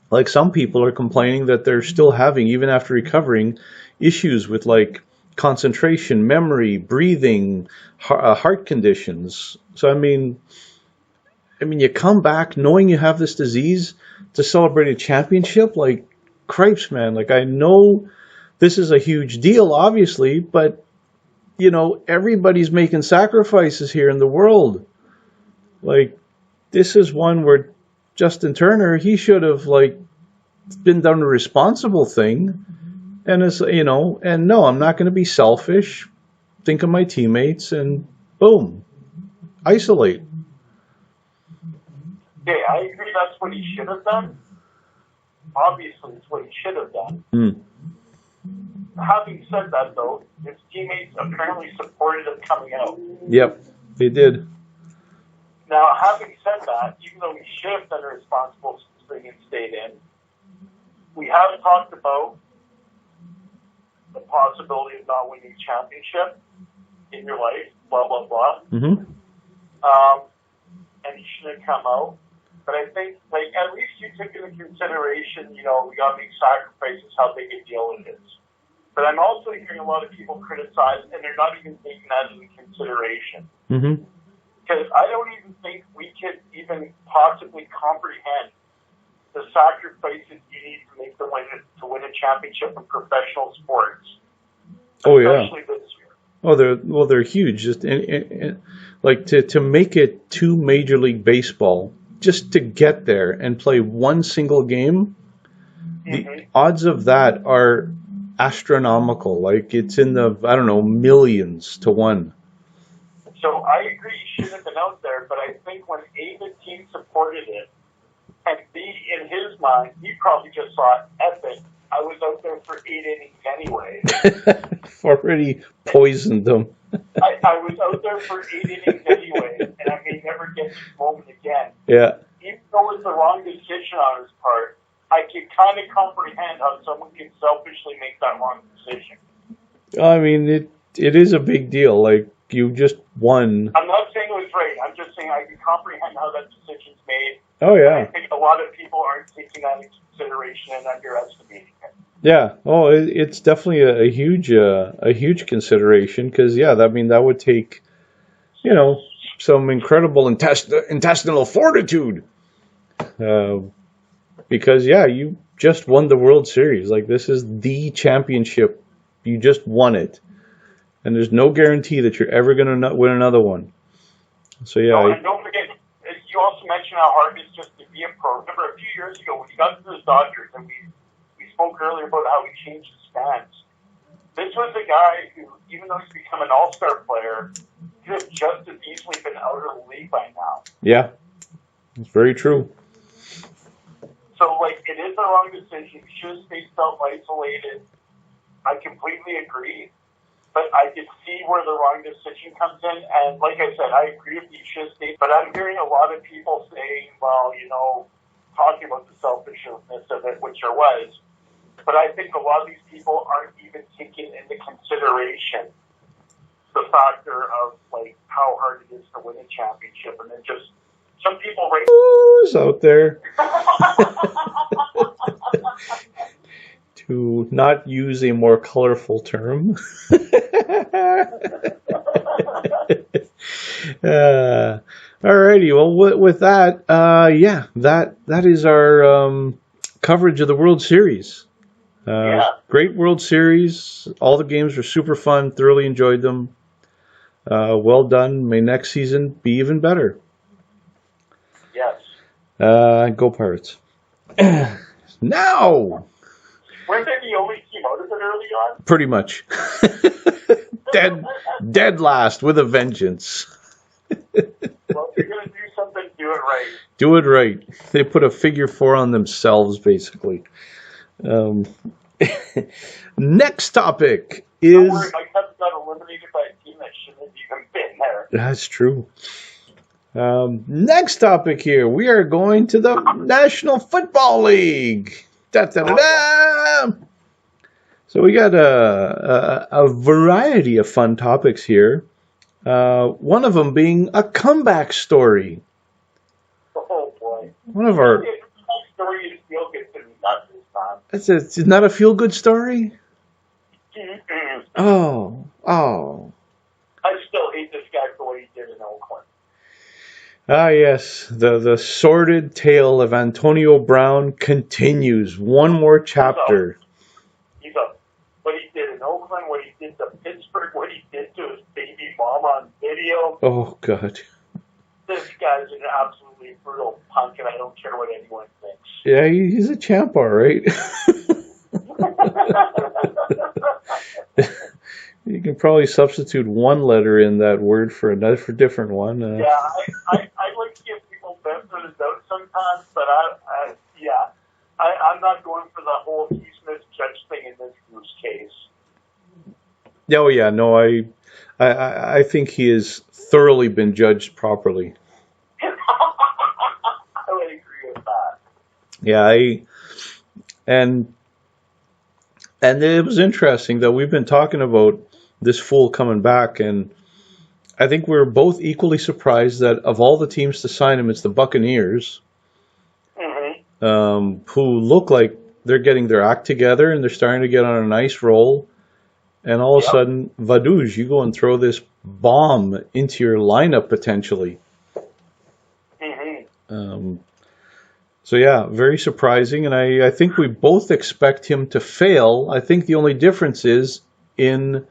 like, some people are complaining that they're still having, even after recovering, issues with, like, concentration, memory, breathing, heart conditions. So, I mean, you come back knowing you have this disease to celebrate a championship? Like, cripes, man. Like, I know this is a huge deal, obviously, but, everybody's making sacrifices here in the world. Like, this is one where Justin Turner, he should have, like, been done a responsible thing. And it's, and no, I'm not going to be selfish. Think of my teammates and boom, isolate. Okay, I agree that's what he should have done. Obviously, it's what he should have done. Having said that, though, his teammates apparently supported him coming out. Yep, they did. Now, having said that, even though he should have done a responsible thing and stayed in, we have talked about the possibility of not winning a championship in your life, blah, blah, blah. And he shouldn't have come out. But I think, like, at least you took into consideration, we got to make sacrifices, how big a deal it is. But I'm also hearing a lot of people criticize, and they're not even taking that into consideration. Because I don't even think we could even possibly comprehend the sacrifices you need to make to win a championship in professional sports. Oh yeah. Especially this year. Oh, they're huge. Just like to make it to Major League Baseball, just to get there and play one single game. The odds of that are astronomical. Like, it's in the, I don't know, millions to one. So I agree he should have been out there, but I think when A, the team supported it, and B, in his mind, he probably just thought, epic, I was out there for 8 innings anyway. Already poisoned them. I was out there for 8 innings anyway, and I may never get this moment again. Yeah. Even though it's the wrong decision on his part, I can kind of comprehend how someone can selfishly make that wrong decision. I mean, it is a big deal. Like, you just won. I'm not saying it was right. I'm just saying I can comprehend how that decision's made. Oh, yeah. I think a lot of people aren't taking that into consideration and underestimating it. Yeah. Oh, it's definitely a huge consideration because, yeah, that would take, some incredible intestinal fortitude. Because, yeah, you just won the World Series. Like, this is the championship. You just won it. And there's no guarantee that you're ever going to win another one. So, yeah. No, and don't forget, you also mentioned how hard it is just to be a pro. Remember a few years ago when he got to the Dodgers, and we spoke earlier about how he changed his stance. This was a guy who, even though he's become an all-star player, could have just as easily been out of the league by now. Yeah, it's very true. So, like, it is the wrong decision. He should have stayed self-isolated. I completely agree. But I could see where the wrong decision comes in. And like I said, I agree with you, he should have stayed. But I'm hearing a lot of people saying, well, talking about the selfishness of it, which there was. But I think a lot of these people aren't even taking into consideration the factor of, like, how hard it is to win a championship. And then just some people who's out there to not use a more colorful term. Alrighty, well, with that, that is our coverage of the World Series. Great World Series. All the games were super fun. Thoroughly enjoyed them. Well done. May next season be even better. Yes. Go Pirates. Now. Weren't they the only team out of it early on? Pretty much. Dead last with a vengeance. Well, if you're going to do something, do it right. Do it right. They put a figure 4 on themselves, basically. Next topic is... Don't worry, my cousin got eliminated by a team that shouldn't have even been there. That's true. Next topic here. We are going to the National Football League. Da-da-da-da! So we got a variety of fun topics here. One of them being a comeback story. Oh, boy. One of our... story is feel good to me, not this time. It's not a feel-good story? Mm-mm. Oh. I still hate this guy for what he did in Oakland. Ah, yes. The sordid tale of Antonio Brown continues. One more chapter. He's up. What he did in Oakland, what he did to Pittsburgh, what he did to his baby mama on video. Oh, God. This guy's an absolutely brutal punk, and I don't care what anyone thinks. Yeah, he's a champ, all right. You can probably substitute one letter in that word for another, for a different one. Yeah, I like to give people benefit of the doubt sometimes, but I'm not going for the whole he's misjudged thing in this goose case. Oh yeah, no, I think he has thoroughly been judged properly. I would agree with that. Yeah, and it was interesting that we've been talking about this fool coming back, and I think we're both equally surprised that of all the teams to sign him, it's the Buccaneers, who look like they're getting their act together and they're starting to get on a nice roll. And all of a sudden, Vaduz, you go and throw this bomb into your lineup potentially. So yeah, very surprising, and I think we both expect him to fail. I think the only difference is in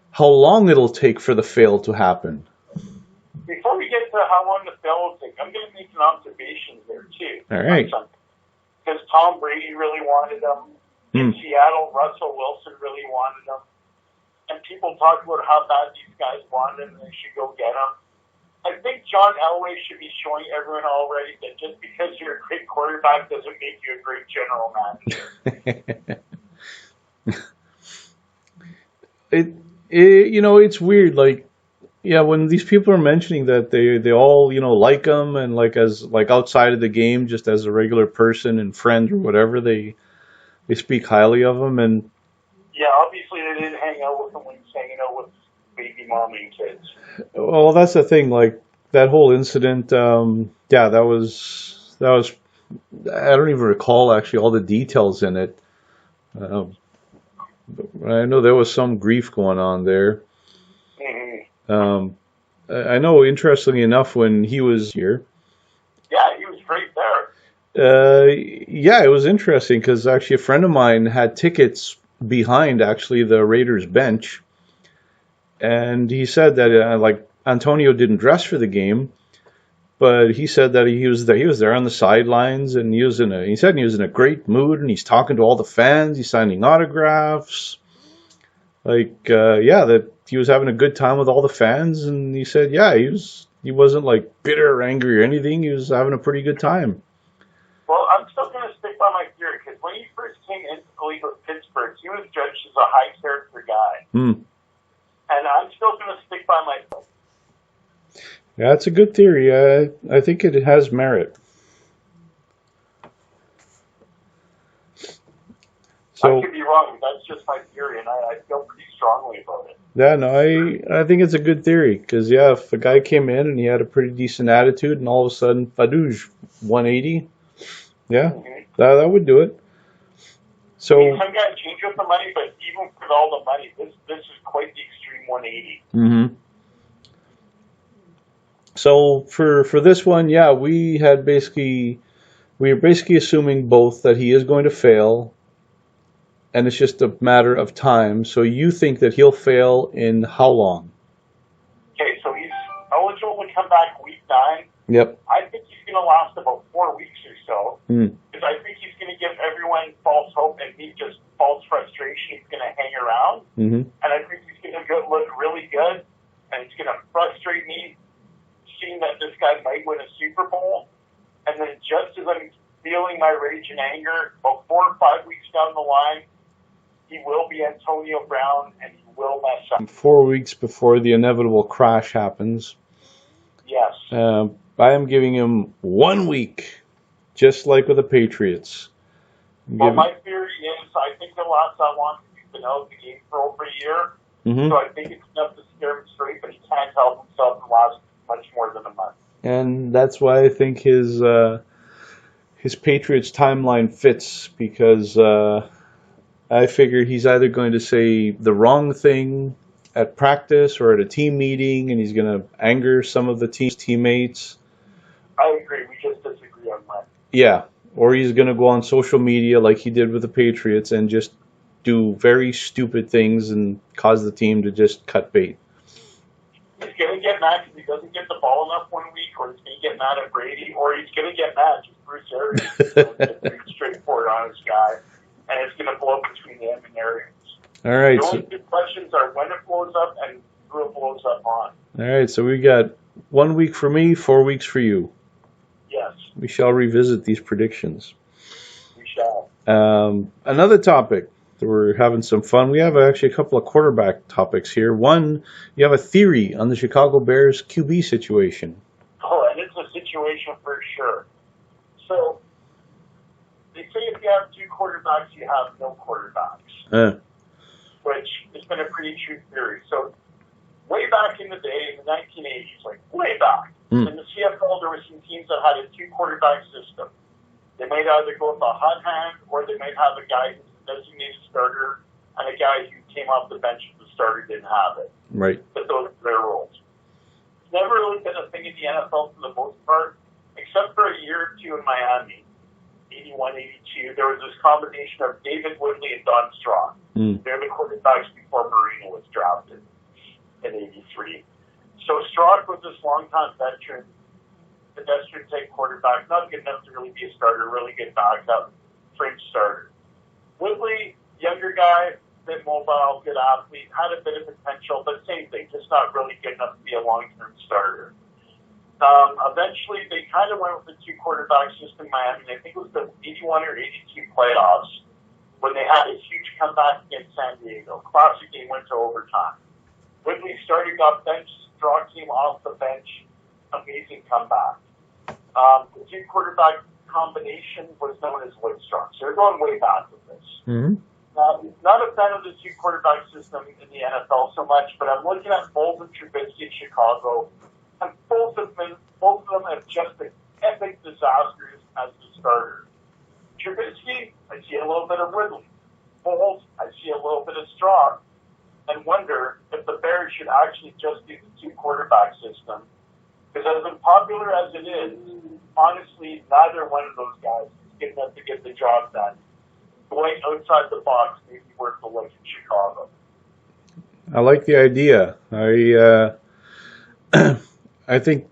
how long it'll take for the fail to happen. Before we get to how long the fail will take, I'm going to make an observation there too. All right. Because Tom Brady really wanted him. In Seattle, Russell Wilson really wanted him. And people talk about how bad these guys wanted him and they should go get him. I think John Elway should be showing everyone already that just because you're a great quarterback doesn't make you a great general manager. It's weird. Like, Yeah, when these people are mentioning that they all, like him and like as like outside of the game, just as a regular person and friend or whatever, they speak highly of him. And yeah, obviously they didn't hang out with him when he was hanging out with baby mom and kids. well, that's the thing. Like that whole incident, yeah, that was. I don't even recall actually all the details in it. Um, I know there was some grief going on there. Mm-hmm. I know, interestingly enough, when he was here, Yeah, he was right there. yeah, it was interesting because actually a friend of mine had tickets behind actually the Raiders bench, and he said that like Antonio didn't dress for the game, but he said that he was there on the sidelines, and he said he was in a great mood, and he's talking to all the fans, he's signing autographs, like yeah, that he was having a good time with all the fans, and he said yeah, he wasn't like bitter or angry or anything, he was having a pretty good time. Well, I'm still going to stick by my theory because when he first came into the league with Pittsburgh, he was judged as a high character guy. And I'm still going to stick by my. Yeah, that's a good theory. I think it has merit. I So could be wrong, but that's just my theory, and I feel pretty strongly about it. yeah, no, I think it's a good theory because yeah, if a guy came in and he had a pretty decent attitude, and all of a sudden, Fadouj 180, yeah, that would do it. So I mean, some guys change with the money, but even with all the money, this is quite the extreme 180. mm-hmm. So for this one, yeah, we were basically assuming both that he is going to fail, and it's just a matter of time. So you think that he'll fail in how long? Okay, so he's eligible to come back week 9. Yep. I think he's going to last about 4 weeks or so. Mm. Because I think he's going to give everyone false hope and me just false frustration. He's going to hang around. Mm-hmm. And I think he's going to look really good. And it's going to frustrate me seeing that this guy might win a Super Bowl. And then just as I'm feeling my rage and anger, about 4 or 5 weeks down the line, he will be Antonio Brown and he will mess up. 4 weeks before the inevitable crash happens. Yes. I am giving him 1 week, just like with the Patriots. Well, my theory is I think he'll last that long because he's been out of the game for over a year. Mm-hmm. So I think it's enough to scare him straight, but he can't help himself and last much more than a month. And that's why I think his Patriots timeline fits, because I figure he's either going to say the wrong thing at practice or at a team meeting, and he's going to anger some of the team's teammates. I agree. We just disagree on that. Yeah. Or he's going to go on social media like he did with the Patriots and just do very stupid things and cause the team to just cut bait. He's going to get mad because he doesn't get the ball enough 1 week, or he's going to get mad at Brady, or he's going to get mad just Bruce Arians. It's pretty straightforward, honest guy. And it's going to blow between him and Arians. All right. The only two questions are when it blows up and who it blows up on. All right. So we got 1 week for me, 4 weeks for you. Yes. We shall revisit these predictions. We shall. Another topic that we're having some fun. We have actually a couple of quarterback topics here. One, you have a theory on the Chicago Bears QB situation. Oh, and it's a situation for sure. So, they say if you have 2 quarterbacks, you have no quarterbacks. Which has been a pretty true theory. So, way back in the day, in the 1980s, like way back, in the CFL, there were some teams that had a 2-quarterback system. They might either go with a hot hand, or they might have a guy who's a designated starter and a guy who came off the bench if the starter didn't have it. Right. But those are their roles. It's never really been a thing in the NFL for the most part, except for a year or two in Miami, 81, 82. There was this combination of David Woodley and Don Strong. They're the quarterbacks before Marino was drafted in 83. So Strong was this long-time veteran, pedestrian-type quarterback, not good enough to really be a starter, really good backup, fringe starter. Woodley, younger guy, bit mobile, good athlete, had a bit of potential, but same thing, just not really good enough to be a long-term starter. Eventually, they kind of went with the 2-quarterback system in Miami. I think it was the 81 or 82 playoffs when they had a huge comeback against San Diego. Classic game, went to overtime. Woodley started, got benched Straw came off the bench, amazing comeback. The two quarterback combination was known as Woodstock. So they're going way back with this. Mm-hmm. Not a fan of the two quarterback system in the NFL so much, but I'm looking at Foles and Trubisky in Chicago, and both of them have just been epic disasters as the starter. Trubisky, I see a little bit of Ridley. Foles, I see a little bit of Straw, and wonder if the Bears should actually just do the two quarterback system. Because as unpopular as it is, honestly, neither one of those guys is good enough to get the job done. Going outside the box may be worth the look in Chicago. I like the idea. I think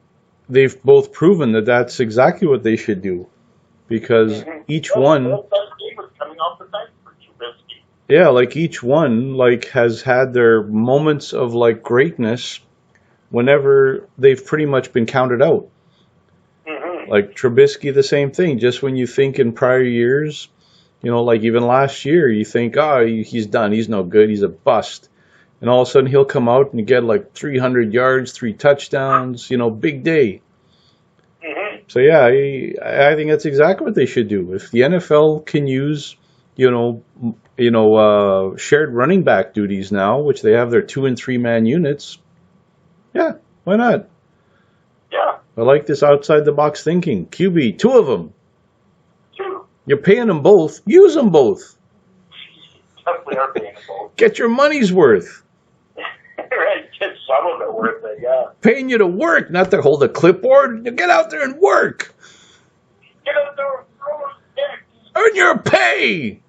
they've both proven that that's exactly what they should do, because each one. That game was coming off the bench for Trubisky. Yeah, like each one has had their moments of greatness whenever they've pretty much been counted out. Mm-hmm. Like Trubisky, the same thing. Just when you think in prior years, even last year, you think, he's done. He's no good. He's a bust. And all of a sudden he'll come out and get 300 yards, 3 touchdowns, big day. Mm-hmm. So yeah, I think that's exactly what they should do. If the NFL can use, shared running back duties now, which they have their 2- and 3-man units, yeah, why not? Yeah. I like this outside the box thinking. QB, 2 of them. 2. You're paying them both. Use them both. Definitely are paying them both. Get your money's worth. Right, get some of it worth it, yeah. Paying you to work, not to hold a clipboard. Get out there and work. Get out there and throw those picks. Earn your pay.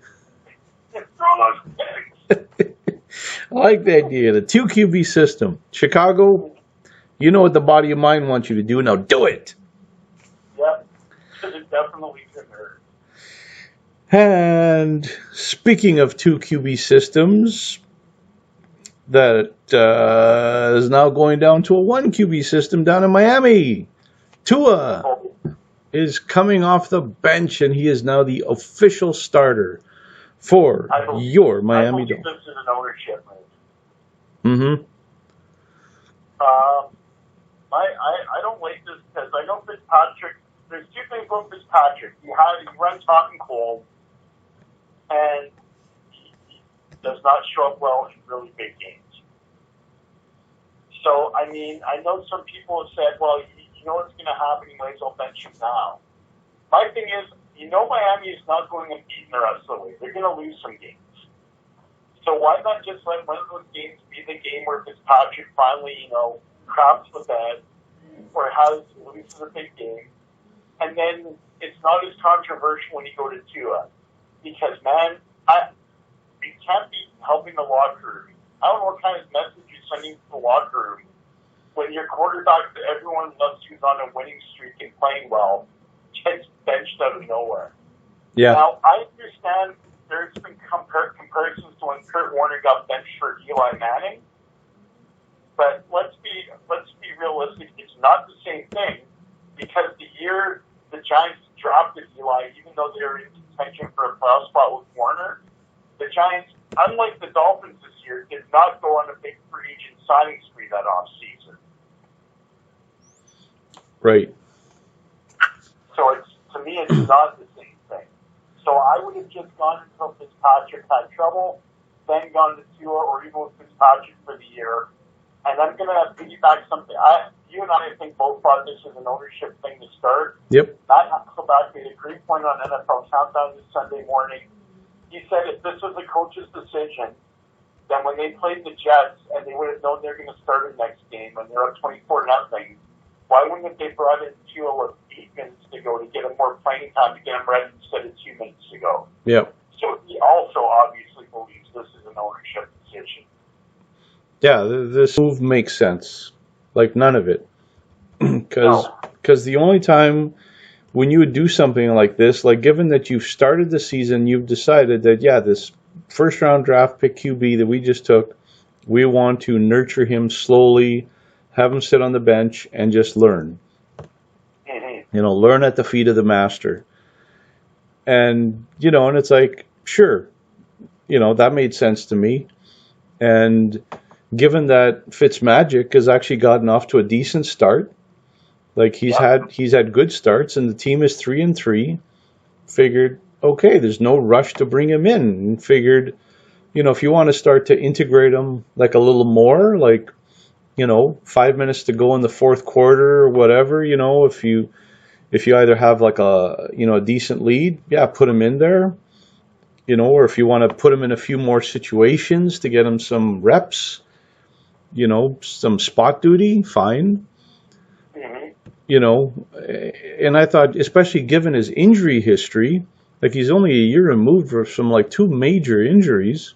Throw those picks. I like the idea. The 2 QB system. Chicago, you know what the body of mind wants you to do. Now do it. Yeah, because it definitely can hurt. And speaking of 2 QB systems, that is now going down to a 1 QB system down in Miami. Tua is coming off the bench, and he is now the official starter for your Miami Dolphins. This is an ownership move. Mm-hmm. I don't like this because I know Fitzpatrick. There's 2 things about Fitzpatrick. He runs hot and cold, and he does not show up well in really big games. So, I know some people have said, well, you know what's going to happen, you might as well bench him now. My thing is, Miami is not going unbeaten the rest of the way. They're going to lose some games. So why not just let one of those games be the game where Fitzpatrick finally, craps the bed or loses a big game, and then it's not as controversial when you go to Tua. Because, man, you can't be helping the locker room. I don't know what kind of message you're sending to the locker room when your quarterback that everyone loves, who's on a winning streak and playing well, gets benched out of nowhere. Yeah. Now, I understand there's been comparisons to when Kurt Warner got benched for Eli Manning, but let's be realistic. It's not the same thing, because the year the Giants drafted Eli, even though they were in contention for a playoff spot with Warner, the Giants, unlike the Dolphins this year, did not go on a big free agent signing spree that offseason. Right. So to me, it's not the same thing. So I would have just gone until Fitzpatrick had trouble, then gone to Tua or even with Fitzpatrick for the year. And I'm going to piggyback something. You and I think both thought this was an ownership thing to start. Yep. Matt Hasselbeck made a great point on NFL Countdown this Sunday morning. He said if this was a coach's decision, then when they played the Jets and they would have known they're going to start the next game and they're up 24-0, why wouldn't have they brought in Tua with 8 minutes to go to get him more playing time to get him ready instead of 2 minutes to go? Yep. So he also obviously believes this is an ownership decision. Yeah, this move makes sense. None of it. Because the only time when you would do something like this, given that you've started the season, you've decided that, this first-round draft pick QB that we just took, we want to nurture him slowly, have him sit on the bench, and just learn. Mm-hmm. Learn at the feet of the master. And, and it's sure, that made sense to me. And given that Fitzmagic has actually gotten off to a decent start. Like he's had good starts, and the team is 3-3. Figured, okay, there's no rush to bring him in. And figured, if you want to start to integrate him like a little more, like 5 minutes to go in the fourth quarter or whatever, if you either have like a decent lead, yeah, put him in there. Or if you want to put him in a few more situations to get him some reps, some spot duty, fine. And I thought, especially given his injury history, like he's only a year removed from like 2 major injuries.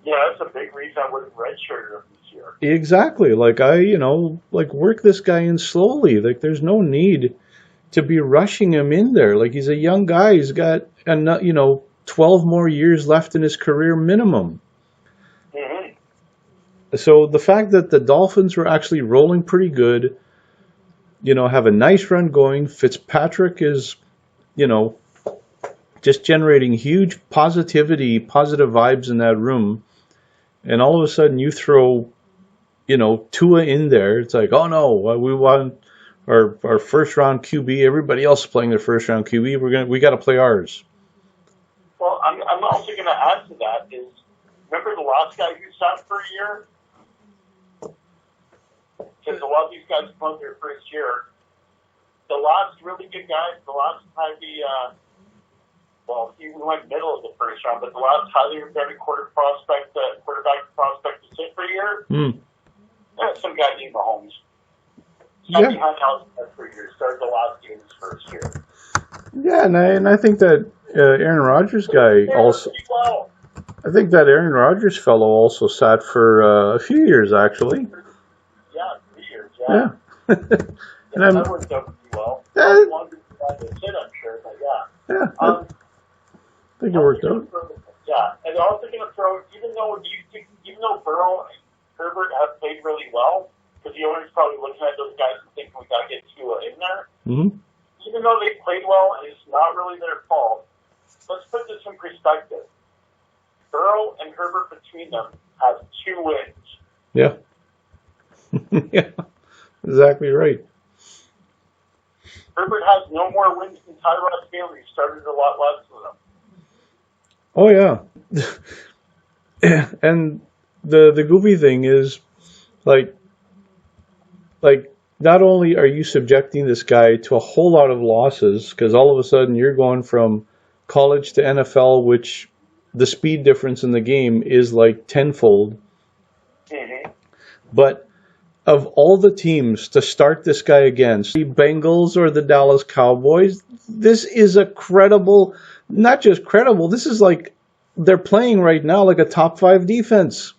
Yeah, that's a big reason I would have redshirted him this year. Exactly. Like like work this guy in slowly. Like there's no need to be rushing him in there. Like he's a young guy. He's got 12 more years left in his career minimum. So the fact that the Dolphins were actually rolling pretty good, have a nice run going. Fitzpatrick is, just generating huge positive vibes in that room. And all of a sudden you throw, Tua in there. It's like, oh no, we want our first round QB. Everybody else is playing their first round QB. We got to play ours. Well, I'm also going to add to that is, remember the last guy who sat for a year? Because a lot of these guys won their first year. The last really good guy, the last time he went middle of the first round, but the last highly regarded quarterback prospect to sit for a year, some guy named Mahomes. Yeah. Behind House for a year, started the last game his first year. Yeah, and I think that Aaron Rodgers guy also. I think that Aaron Rodgers fellow also sat for a few years, actually. Yeah, 3 years. Yeah. And that worked out pretty well. Longer to sit, I'm sure, but yeah. Yeah. I think it worked out. Yeah, and they're also going to throw, even though Burrow and Herbert have played really well, because the owner's probably looking at those guys and thinking we got to get Tua in there. Mm-hmm. Even though they played well and it's not really their fault, let's put this in perspective. Burrow and Herbert between them have 2 wins. Yeah. Yeah, exactly right. Herbert has no more wins than Tyrod Taylor. He started a lot less than him. Oh yeah. And the goofy thing is, like not only are you subjecting this guy to a whole lot of losses, because all of a sudden you're going from college to NFL, which the speed difference in the game is like tenfold. Mm-hmm. But of all the teams to start this guy against, the Bengals or the Dallas Cowboys, this is a credible, not just credible, this is like they're playing right now like a top 5 defense.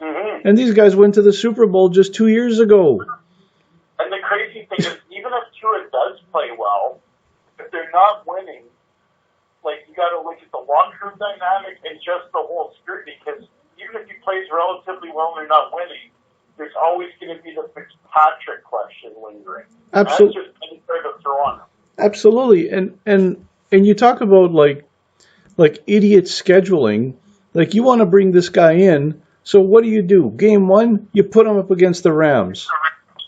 Mm-hmm. And these guys went to the Super Bowl just 2 years ago. And the crazy thing is, even if Tua does play well, if they're not winning, like you got to look at the long-term dynamic and just the whole scrutiny, because even if he plays relatively well and they're not winning, there's always going to be the Fitzpatrick question lingering. Absolutely. That's just anything to throw on him. Absolutely. And you talk about like idiot scheduling. Like you want to bring this guy in, so what do? Game 1, you put him up against the Rams.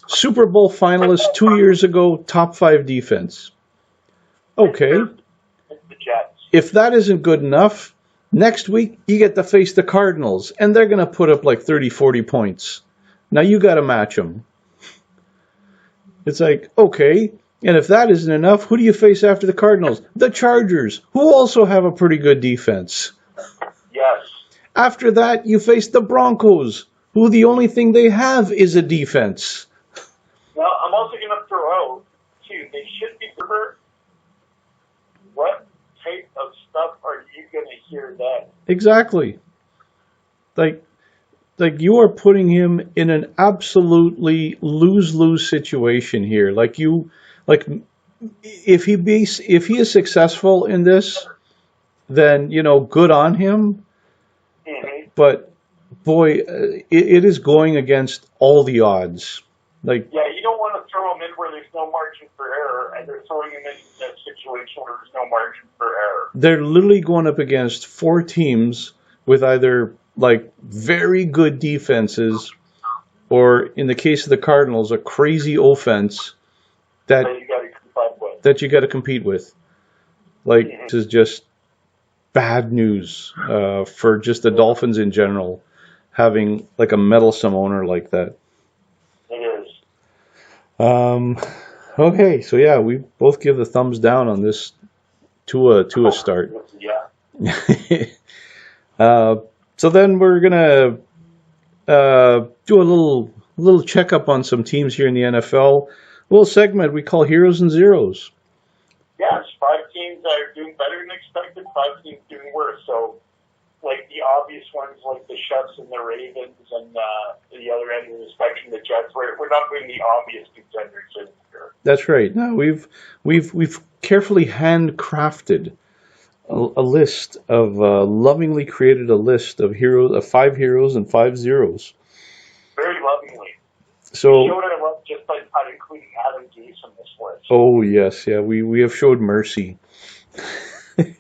Super Bowl finalists 2 years ago, top 5 defense. Okay. The Jets. If that isn't good enough, next week you get to face the Cardinals, and they're going to put up like 30, 40 points. Now you got to match them. It's like, okay, and if that isn't enough, who do you face after the Cardinals? The Chargers, who also have a pretty good defense. Yes. After that, you face the Broncos, who the only thing they have is a defense. Well, I'm also going to throw out, too, they should be remember what type of stuff are you going to hear then? Exactly. Like you are putting him in an absolutely lose-lose situation here. If he is successful in this, then good on him. Mm-hmm. But boy, it is going against all the odds. Yeah, you don't want to throw him in where there's no margin for error, and they're throwing him in that situation where there's no margin for error. They're literally going up against 4 teams with either like very good defenses, or in the case of the Cardinals, a crazy offense that you got to compete with. Like, this is just bad news for just the Dolphins in general, having like a meddlesome owner like that. It is. Okay, so yeah, we both give the thumbs down on this to a start. Yeah. So then we're gonna do a little checkup on some teams here in the NFL. A little segment we call Heroes and Zeros. Yes, 5 teams that are doing better than expected, 5 teams doing worse. So, like the obvious ones, like the Chefs and the Ravens, and the other end of the spectrum, the Jets. We're not doing the obvious contenders in here. That's right. No, we've carefully handcrafted a list of lovingly created a list of heroes, of 5 heroes and 5 zeros. Very lovingly. So we showed our love just by not including Adam Gase on this list. Oh yes, yeah, we have showed mercy. To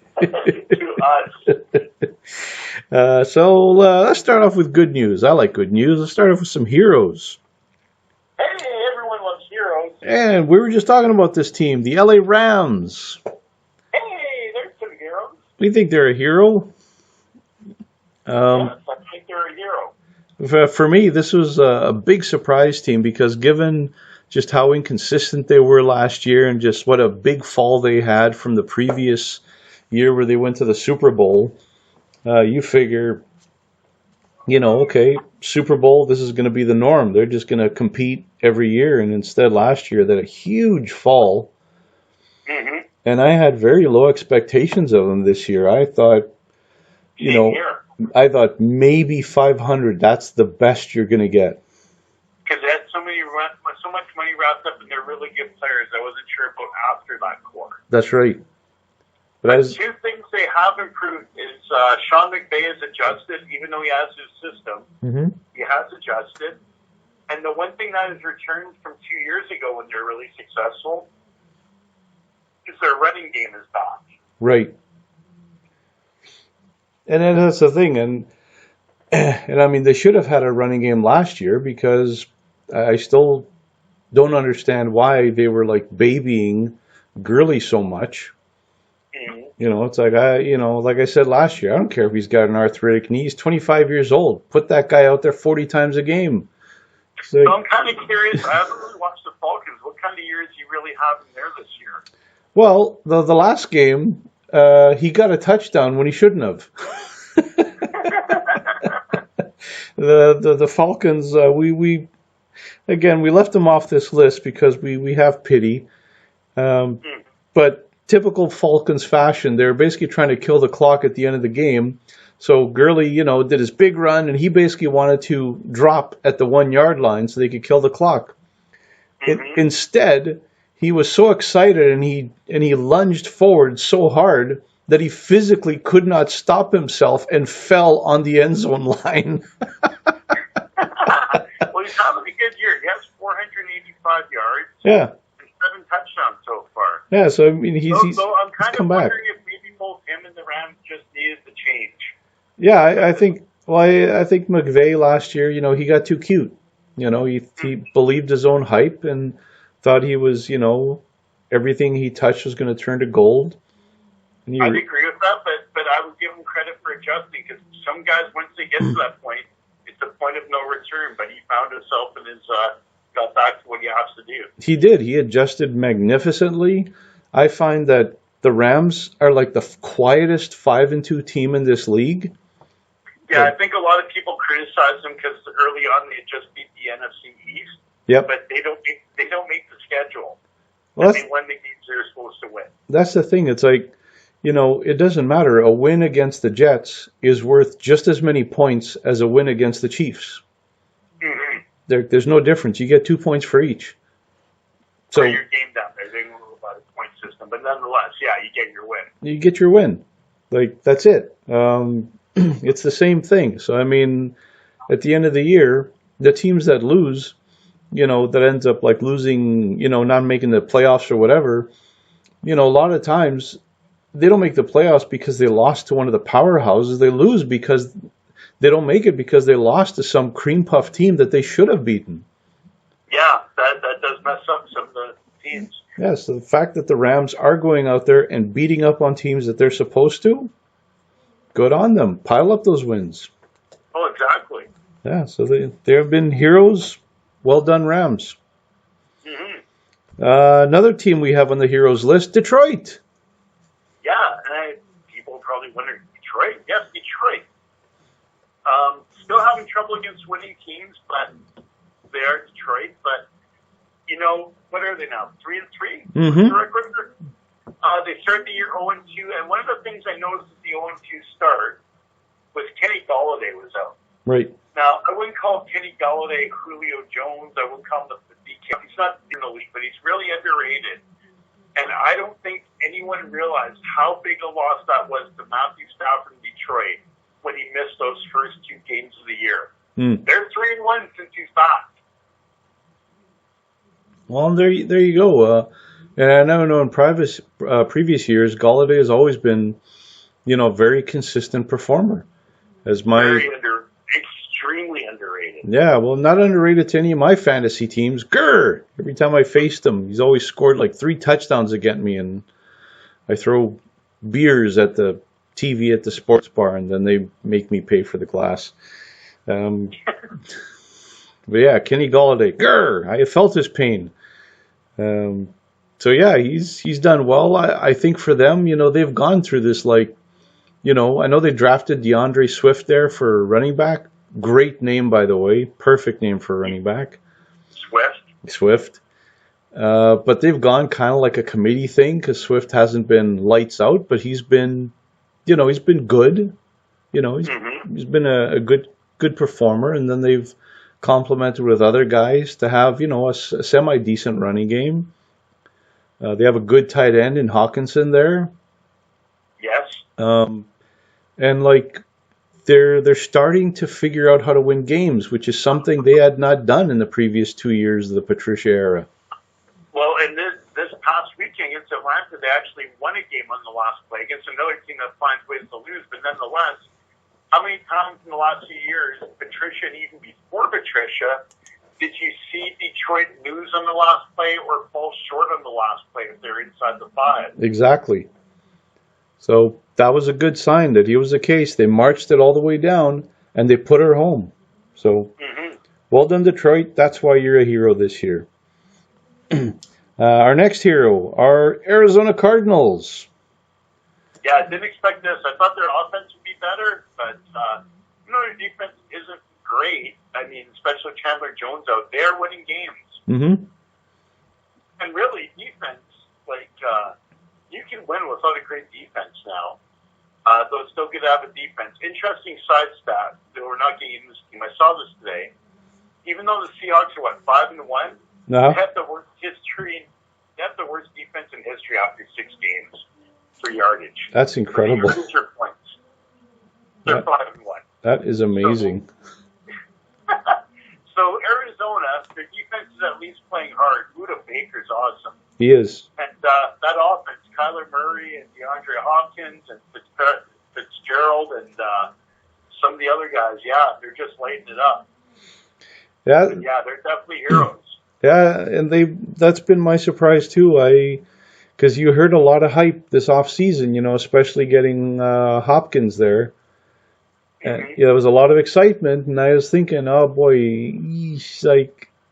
us. So let's start off with good news. I like good news. Let's start off with some heroes. Hey, everyone loves heroes. And we were just talking about this team, the LA Rams. Hey, there's some heroes. We think they're a hero. Yes, I think they're a hero. For me, this was a big surprise team because given just how inconsistent they were last year and just what a big fall they had from the previous year where they went to the Super Bowl, you figure, okay, Super Bowl, this is going to be the norm. They're just going to compete every year. And instead last year, they had a huge fall. Mm-hmm. And I had very low expectations of them this year. I thought, I thought maybe 500, that's the best you're going to get. Because they had so much money wrapped up in their really good players, I wasn't sure about after that core. That's right. But 2 things they have improved is Sean McVay has adjusted, even though he has his system. Mm-hmm. He has adjusted. And the one thing that has returned from 2 years ago when they're really successful is their running game is back. Right. And then that's the thing. And I mean, they should have had a running game last year because I still don't understand why they were like babying Gurley so much. It's like like I said last year, I don't care if he's got an arthritic knee. He's 25 years old. Put that guy out there 40 times a game. So I'm kind of curious. I haven't really watched the Falcons. What kind of years do you really have in there this year? Well, the last game, he got a touchdown when he shouldn't have. the Falcons, we left them off this list because we have pity. But typical Falcons fashion, they're basically trying to kill the clock at the end of the game. So Gurley, did his big run, and he basically wanted to drop at the 1 yard line so they could kill the clock. Mm-hmm. Instead, he was so excited and he lunged forward so hard that he physically could not stop himself and fell on the end zone line. Well, he's having a good year. He has 485 yards. Yeah. 7 touchdowns so far. Yeah, so I mean, he's I'm kind of wondering if maybe both him and the Rams just needed to change. Yeah, I think. Well, I think McVay last year, he got too cute. He believed his own hype and thought he was, everything he touched was going to turn to gold. I'd agree with that, but I would give him credit for adjusting because some guys, once they get to that point, it's a point of no return. But he found himself and got back to what he has to do. He did. He adjusted magnificently. I find that the Rams are like the quietest 5-2 team in this league. Yeah, I think a lot of people criticize them because early on they just beat the NFC East. Yep. But they don't make the schedule. Well, they win the games they're supposed to win. That's the thing. It's like, it doesn't matter. A win against the Jets is worth just as many points as a win against the Chiefs. Mm-hmm. There's no difference. You get 2 points for each. So your game down there, they don't know about a point system, but nonetheless, yeah, you get your win. You get your win. Like, that's it. It's the same thing. So, I mean, at the end of the year, the teams that lose, that ends up like losing, not making the playoffs or whatever, a lot of times they don't make the playoffs because they lost to one of the powerhouses. They lose because they don't make it because they lost to some cream puff team that they should have beaten. Yeah, that does mess up some of the teams. Yeah, so the fact that the Rams are going out there and beating up on teams that they're supposed to, good on them. Pile up those wins. Oh, exactly. Yeah, so they have been heroes. Well done, Rams. Mm-hmm. Another team we have on the heroes list, Detroit. Yeah, and people probably wonder, Detroit? Yes, Detroit. Still having trouble against winning teams, but they are Detroit. But, you know, what are they now? 3-3? Mm-hmm. They started the year 0-2, and one of the things I noticed at the 0-2 start was Kenny Golladay was out. Right. Now, I wouldn't call Kenny Golladay Julio Jones. I wouldn't call him the DK. He's not in the league, but he's really underrated. And I don't think anyone realized how big a loss that was to Matthew Stafford in Detroit when he missed those first 2 games of the year. They're 3-1 since he's back. Well, there you go. And I know in previous years, Golladay has always been, a very consistent performer. Extremely underrated. Yeah, well, not underrated to any of my fantasy teams. Grr! Every time I faced him, he's always scored like 3 touchdowns against me, and I throw beers at the TV at the sports bar, and then they make me pay for the glass. But yeah, Kenny Golladay. Grr! I felt his pain. So yeah, he's done well. I think for them, they've gone through this I know they drafted DeAndre Swift there for running back. Great name, by the way. Perfect name for a running back. Swift. But they've gone kind of like a committee thing because Swift hasn't been lights out, but he's been, he's been good. He's been a good performer, and then they've complemented with other guys to have, a semi-decent running game. They have a good tight end in Hawkinson there. Yes. And they're starting to figure out how to win games, which is something they had not done in the previous 2 years of the Patricia era. Well, and this past weekend against Atlanta, they actually won a game on the last play against another team that finds ways to lose. But nonetheless, how many times in the last few years, Patricia and even before Patricia, did you see Detroit lose on the last play or fall short on the last play if they're inside the 5? Exactly. So that was a good sign that he was the case. They marched it all the way down, and they put her home. So, Well done, Detroit. That's why you're a hero this year. Our next hero are Arizona Cardinals. Yeah, I didn't expect this. I thought their offense would be better, but their defense isn't great. I mean, especially Chandler Jones out there winning games. Mm-hmm. And really, defense, you can win without a great defense now. Though it's still good to have a defense. Interesting side stat that we're not getting in this team. I saw this today. Even though the Seahawks are 5-1, they have the worst history. They have the worst defense in history after 6 games for yardage. That's incredible. For your points. They're 5-1. That is amazing. So Arizona, their defense is at least playing hard. Luda Baker's awesome. He is. And that offense, Kyler Murray and DeAndre Hopkins and Fitzgerald and some of the other guys, they're just lighting it up. Yeah, but they're definitely heroes. Yeah, and that's been my surprise too. Because you heard a lot of hype this offseason, especially getting Hopkins there. There was a lot of excitement, and I was thinking, oh boy,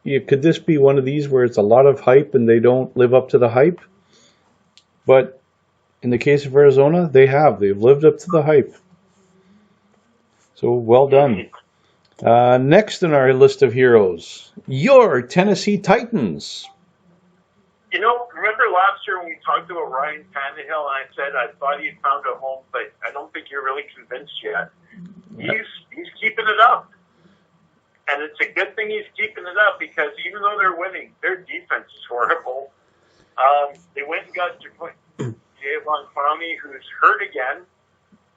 could this be one of these where it's a lot of hype and they don't live up to the hype? But in the case of Arizona, they've lived up to the hype. So well done. Next on our list of heroes, your Tennessee Titans. Remember last year when we talked about Ryan Tannehill, and I said I thought he had found a home, but I don't think you're really convinced yet. He's keeping it up. And it's a good thing he's keeping it up because even though they're winning, their defense is horrible. They went and got Javon Clowney, who's hurt again.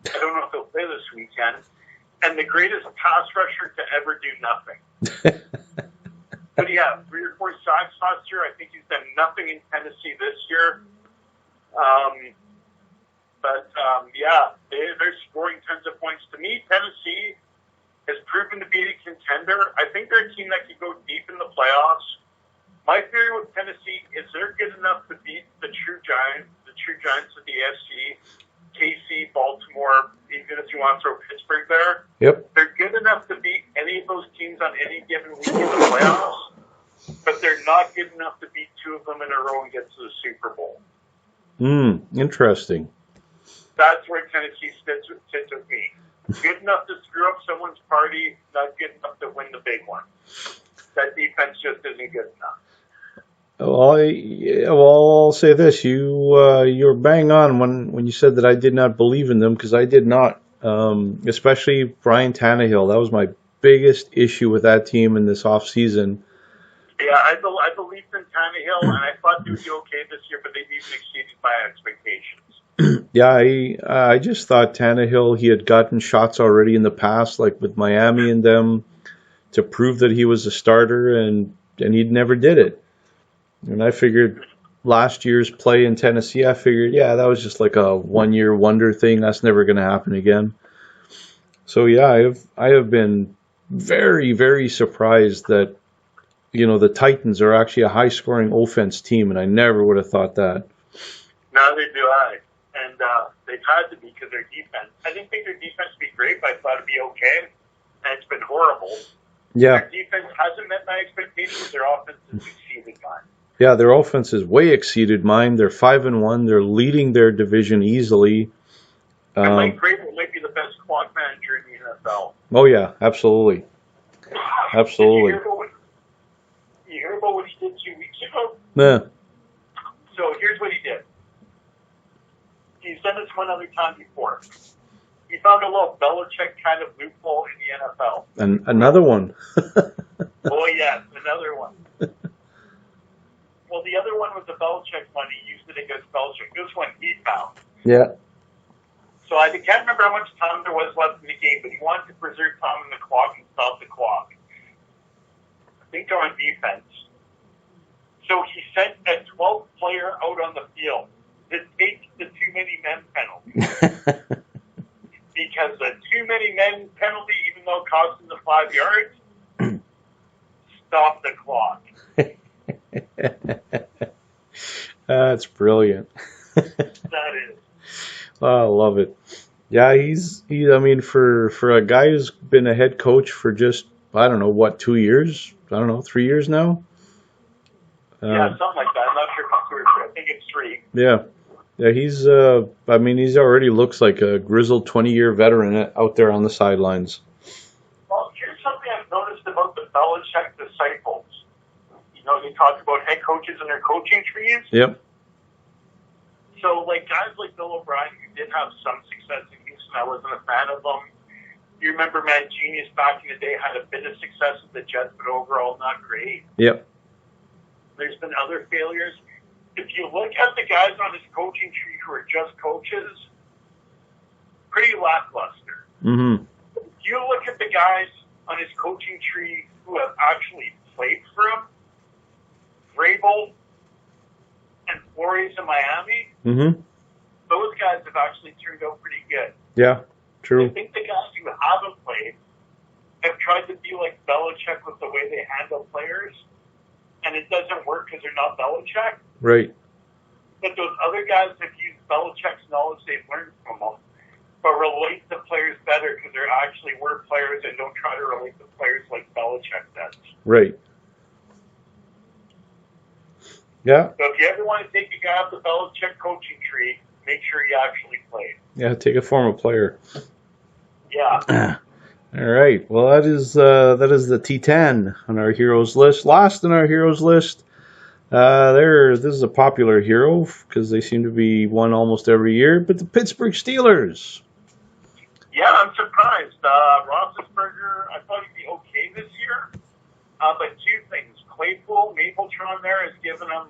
I don't know if he'll play this weekend. And the greatest pass rusher to ever do nothing. But 3 or 4 sacks last year. I think he's done nothing in Tennessee this year. They're scoring tons of points. To me, Tennessee team that could go deep in the playoffs. My theory with Tennessee is they're good enough to beat the true giants of the AFC, KC, Baltimore, even if you want to throw Pittsburgh there. Yep. They're good enough to beat any of those teams on any given week in the playoffs, but they're not good enough to beat two of them in a row and get to the Super Bowl. Interesting. That's where Tennessee sits with me. Good enough to screw up someone's party, not good enough to win the big one. That defense just isn't good enough. Well, I'll say this: you're bang on when you said that I did not believe in them, because I did not. Especially Brian Tannehill. That was my biggest issue with that team in this off season. Yeah, I believed in Tannehill, and I thought they would be okay this year, but they've even exceeded my expectations. Yeah, I just thought Tannehill, he had gotten shots already in the past, like with Miami and them, to prove that he was a starter, and he never did it. And I figured last year's play in Tennessee, I figured, yeah, that was just like a one-year wonder thing. That's never going to happen again. So yeah, I have been very, very surprised that, the Titans are actually a high-scoring offense team, and I never would have thought that. Neither do I. And they've had to be because their defense. I didn't think their defense would be great, but I thought it'd be okay. And it's been horrible. Yeah. Their defense hasn't met my expectations. Their offense has exceeded mine. Yeah, their offense has way exceeded mine. They're 5-1. They're leading their division easily. Mike Vrabel might be the best clock manager in the NFL. Oh yeah, absolutely. Absolutely. You hear about what he did 2 weeks ago? Yeah. So here's what he did. He's done this one other time before. He found a little Belichick kind of loophole in the NFL. And another one. Oh, yes, another one. Well, the other one was the Belichick one. He used it against Belichick. This one he found. Yeah. So I can't remember how much time there was left in the game, but he wanted to preserve time on the clock and stop the clock. I think they're on defense. So he sent a 12th player out on the field to take the too many men penalty. Because the too many men penalty, even though it cost him the 5 yards, stopped the clock. That's brilliant. That is. Oh, I love it. Yeah, I mean, for a guy who's been a head coach for just, I don't know, 2 years? I don't know, 3 years now? Yeah, something like that. I'm not sure if it's 2 or 3. I think it's 3. Yeah. Yeah, he's already looks like a grizzled 20-year veteran out there on the sidelines. Well, here's something I've noticed about the Belichick disciples. They talk about head coaches and their coaching trees. Yep. So, guys like Bill O'Brien, who did have some success in Houston, I wasn't a fan of them. You remember Genius back in the day had a bit of success with the Jets, but overall not great. Yep. There's been other failures. If you look at the guys on his coaching tree who are just coaches, pretty lackluster. Mm-hmm. If you look at the guys on his coaching tree who have actually played for him, Vrabel and Flores in Miami, those guys have actually turned out pretty good. Yeah, true. I think the guys who haven't played have tried to be like Belichick with the way they handle players, and it doesn't work because they're not Belichick. Right. But those other guys have used Belichick's knowledge they've learned from him, but relate to players better because they're actually were players and don't try to relate to players like Belichick does. Right. Yeah. So if you ever want to take a guy off the Belichick coaching tree, make sure he actually played. Yeah, take a former player. Yeah. All right. Well, that is the T10 on our heroes list. Last on our heroes list, this is a popular hero because they seem to be one almost every year, but the Pittsburgh Steelers. Yeah, I'm surprised. Roethlisberger, I thought he'd be okay this year, but two things. Claypool, Mapletron there has given him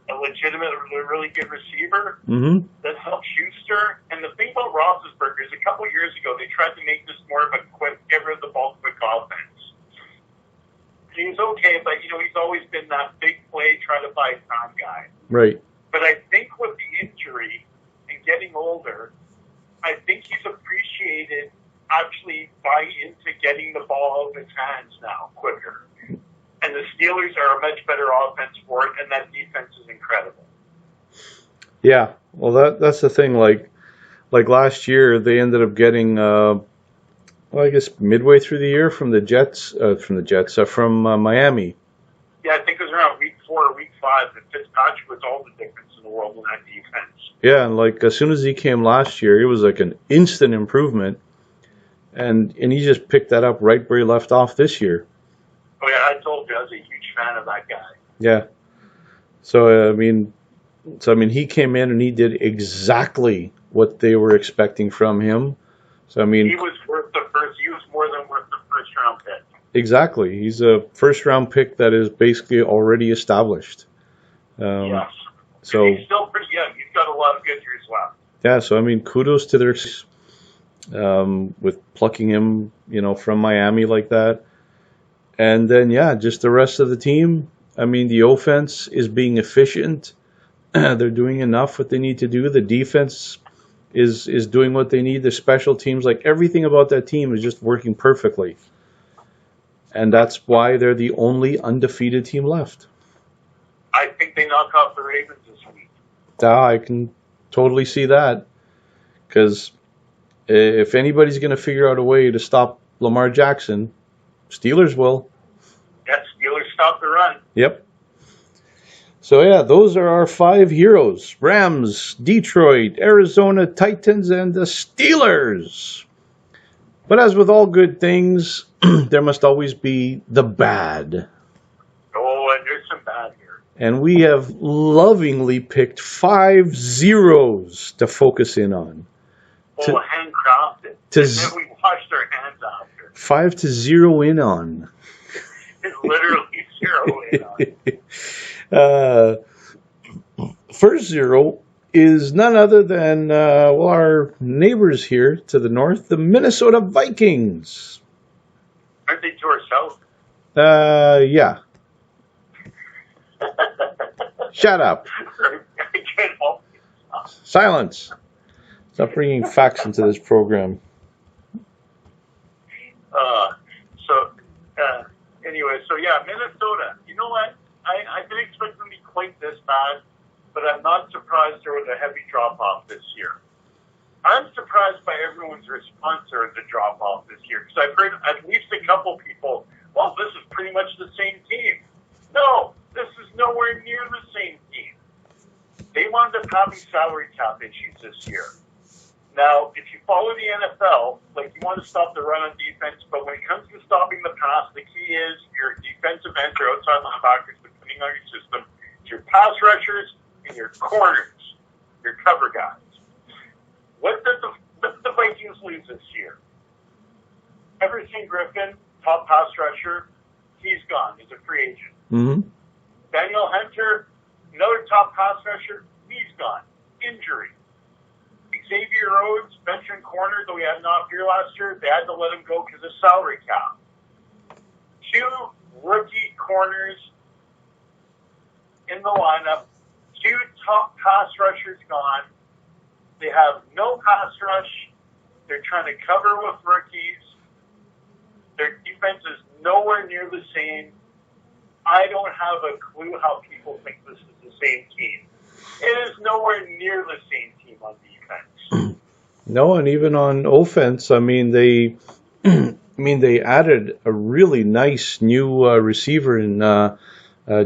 a legitimate, really good receiver. Mm-hmm. That helps Schuster. And the thing about Roethlisberger is a couple of years ago, they tried to make this more of a quick, get rid of the ball quick offense. He's okay, but, he's always been that big play, try to buy time guy. Right. But I think with the injury and getting older, I think he's appreciated actually buy into getting the ball out of his hands now quicker. And the Steelers are a much better offense for it, and that defense is incredible. Yeah, well, that's the thing. Like last year, they ended up getting, well, I guess midway through the year from Miami. Yeah, I think it was around week 4 or week 5 that Fitzpatrick was all the difference in the world in that defense. Yeah, and like as soon as he came last year, it was like an instant improvement, and he just picked that up right where he left off this year. Oh yeah, I told you I was a huge fan of that guy. Yeah. So I mean, he came in and he did exactly what they were expecting from him. So I mean, he was more than worth the first round pick. Exactly, he's a first round pick that is basically already established. Yes. So he's still pretty young. He's got a lot of good years left. Yeah. So I mean, kudos to their with plucking him, from Miami like that. And then, just the rest of the team. I mean, the offense is being efficient. They're doing enough what they need to do. The defense is doing what they need. The special teams, like everything about that team is just working perfectly. And that's why they're the only undefeated team left. I think they knock off the Ravens this week. I can totally see that. Because if anybody's going to figure out a way to stop Lamar Jackson, Steelers will. Yeah, Steelers stop the run. Yep. So, those are our 5 heroes. Rams, Detroit, Arizona, Titans, and the Steelers. But as with all good things, there must always be the bad. Oh, and there's some bad here. And we have lovingly picked 5 zeros to focus in on. Handcrafted. And then we washed our hands after. 5 to zero in on. It's literally 0 in on. First zero is none other than our neighbors here to the north, the Minnesota Vikings. Aren't they to our south? Yeah. Shut up. I can't help it. Silence. Stop bringing facts into this program. Anyway, Minnesota. You know what? I didn't expect them to be quite this bad, but I'm not surprised there was a heavy drop-off this year. I'm surprised by everyone's response to the drop-off this year, because I've heard at least a couple people, well, this is pretty much the same team. No, this is nowhere near the same team. They wound up having salary cap issues this year. Now, if you follow the NFL, you want to stop the run on defense, but when it comes to stopping the pass, the key is your defensive ends or outside linebackers, depending on your system, it's your pass rushers and your corners, your cover guys. What did the Vikings lose this year? Everson Griffin, top pass rusher, he's gone. He's a free agent. Mm-hmm. Daniel Hunter, another top pass rusher, he's gone. Injury. Xavier Rhodes, veteran corner, though he had an off year last year, they had to let him go because of salary cap. 2 rookie corners in the lineup, 2 top pass rushers gone. They have no pass rush. They're trying to cover with rookies. Their defense is nowhere near the same. I don't have a clue how people think this is the same team. It is nowhere near the same team on defense. No, and even on offense, I mean they added a really nice new receiver in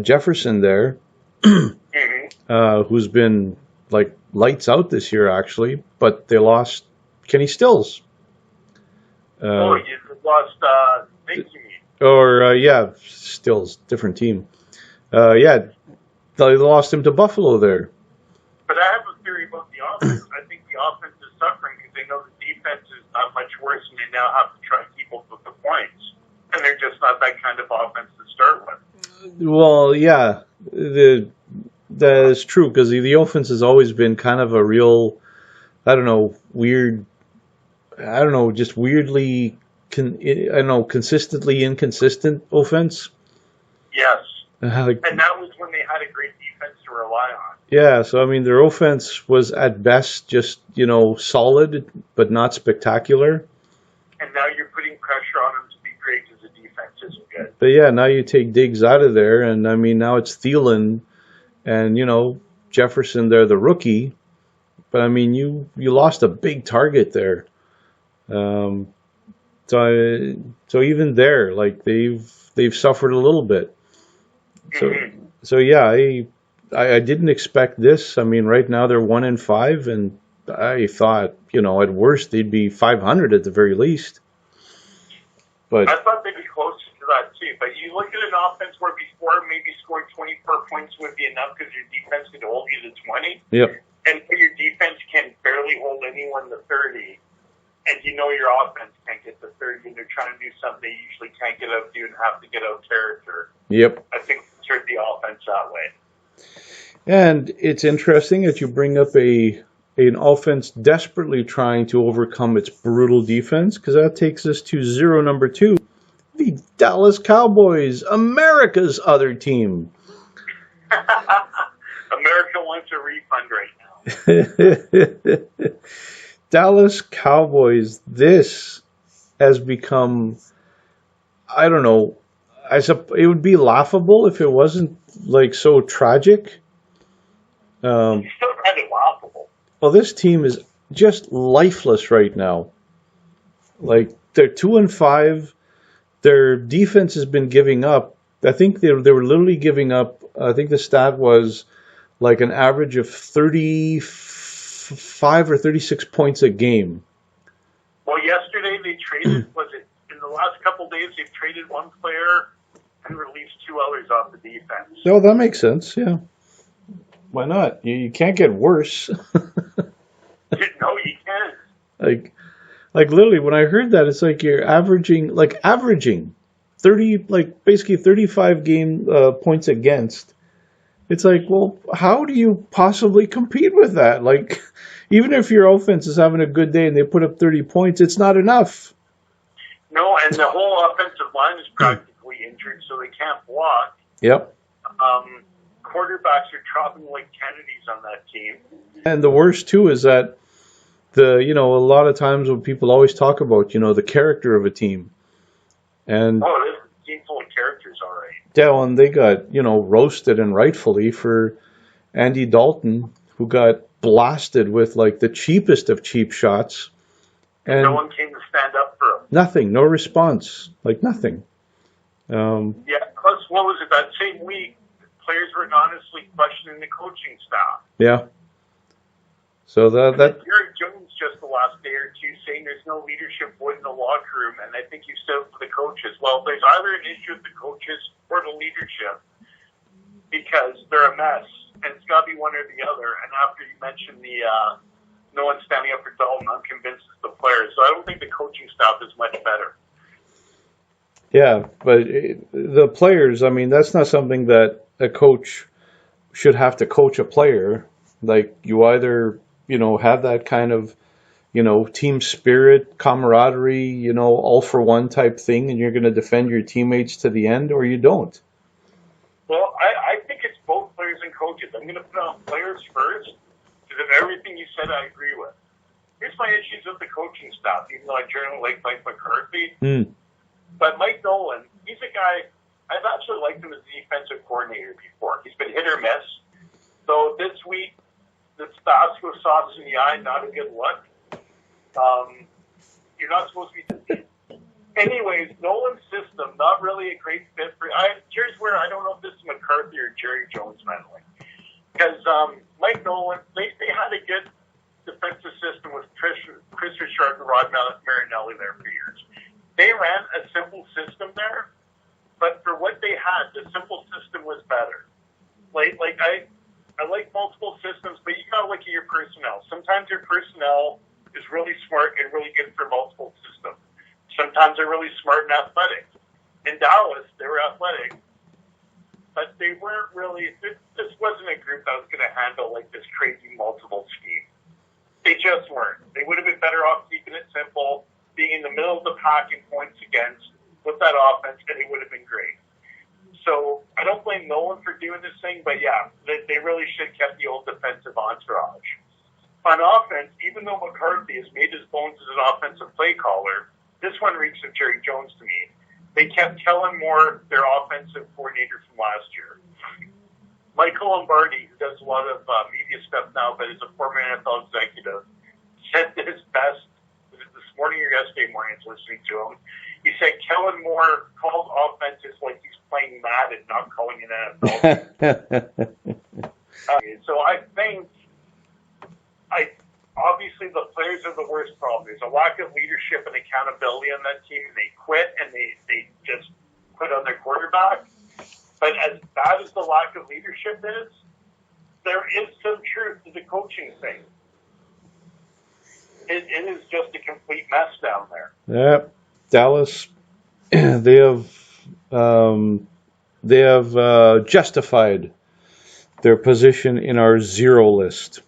Jefferson there, who's been lights out this year actually, but they lost Kenny Stills. You lost Nick, you mean? Or Stills, different team. They lost him to Buffalo there. But I have a theory about the offense. I think the offense is suffering because they know the defense is not much worse, and they now have to try to keep up with the points. And they're just not that kind of offense to start with. Well, yeah, that is true because the offense has always been kind of a real, just weirdly, consistently inconsistent offense. Yes. And that was when they had a great defense to rely on. Yeah, so I mean, their offense was at best just, solid, but not spectacular. and now you're putting pressure on them to be great because the defense isn't good. But yeah, now you take Diggs out of there, and I mean now it's Thielen and Jefferson. They're the rookie, but I mean you lost a big target there. Um, so even there, like they've suffered a little bit. So yeah, I didn't expect this. I mean, right now they're 1-5, and I thought at worst they'd be 500 at the very least. But I thought they'd be closer to that too. But you look at an offense where before maybe scoring 24 points would be enough because your defense could hold you to 20. Yep. And your defense can barely hold anyone to 30. And your offense can't get to 30, and they're trying to do something they usually can't get out to and have to get out character. Yep. I think it's turned the offense that way. And it's interesting that you bring up an offense desperately trying to overcome its brutal defense, because that takes us to number 2, the Dallas Cowboys, America's other team. America wants a refund right now. Dallas Cowboys, this has become, I don't know, it would be laughable if it wasn't like so tragic. It's still kind of laughable. Well, this team is just lifeless right now. Like, they're 2-5. Their defense has been giving up. I think they were literally giving up, I think the stat was like an average of 35 or 36 points a game. Well, yesterday they traded, in the last couple of days, they've traded one player and released 2 others off the defense. No, that makes sense, yeah. Why not? You can't get worse. No, you can't. Like literally, when I heard that, it's like you're averaging 30, like basically 35 game points against. It's like, well, how do you possibly compete with that? Like, even if your offense is having a good day and they put up 30 points, it's not enough. No, and the whole offensive line is practically injured, so they can't block. Yep. Quarterbacks are dropping like Kennedys on that team. And the worst too is that a lot of times when people always talk about the character of a team, and this is a team full of characters, all right. Yeah, and they got roasted, and rightfully, for Andy Dalton, who got blasted with like the cheapest of cheap shots, and no one came to stand up for him. Nothing, no response, like nothing. Plus, what was it that same week? Players were honestly questioning the coaching staff. Yeah. So that Jerry Jones just the last day or two saying there's no leadership in the locker room, and I think you said for the coaches. Well, there's either an issue with the coaches or the leadership because they're a mess, and it's got to be one or the other. And after you mentioned the no one standing up for Dalton, I'm convinced it's the players. So I don't think the coaching staff is much better. Yeah, but the players, I mean, that's not something that a coach should have to coach a player. Like, you either, have that kind of, team spirit, camaraderie, all for one type thing, and you're going to defend your teammates to the end, or you don't. Well, I think it's both players and coaches. I'm going to put on players first, because of everything you said, I agree with. Here's my issues with the coaching staff, even though I generally like Mike McCarthy. But Mike Nolan, he's a guy, I've actually liked him as a defensive coordinator before. He's been hit or miss. So this week, the staff's go sauce in the eye, not a good look. You're not supposed to be... Anyways, Nolan's system, not really a great fit for... Here's where I don't know if this is McCarthy or Jerry Jones mentally. Because Mike Nolan, they had a good defensive system with Chris Richard and Rod Marinelli there for years. They ran a simple system there, but for what they had, the simple system was better. I like multiple systems, but you gotta look at your personnel. Sometimes your personnel is really smart and really good for multiple systems. Sometimes they're really smart and athletic. In Dallas, they were athletic, but they weren't really. This wasn't a group that was going to handle like this crazy multiple scheme. They just weren't. They would have been better off keeping it simple, being in the middle of the pack in points against with that offense, and it would have been great. So I don't blame Nolan for doing this thing, but yeah, they really should have kept the old defensive entourage. On offense, even though McCarthy has made his bones as an offensive play caller, this one reeks of Jerry Jones to me. They kept Kellen Moore, their offensive coordinator from last year. Michael Lombardi, who does a lot of media stuff now, but is a former NFL executive, said his best this morning or yesterday morning. I was listening to him. He said Kellen Moore calls offenses like he's playing Madden, not calling an NFL. So I think, obviously the players are the worst problem. There's a lack of leadership and accountability on that team. They quit and they just quit on their quarterback. But as bad as the lack of leadership is, there is some truth to the coaching thing. It is just a complete mess down there. Yep. Dallas, they have justified their position in our zero list.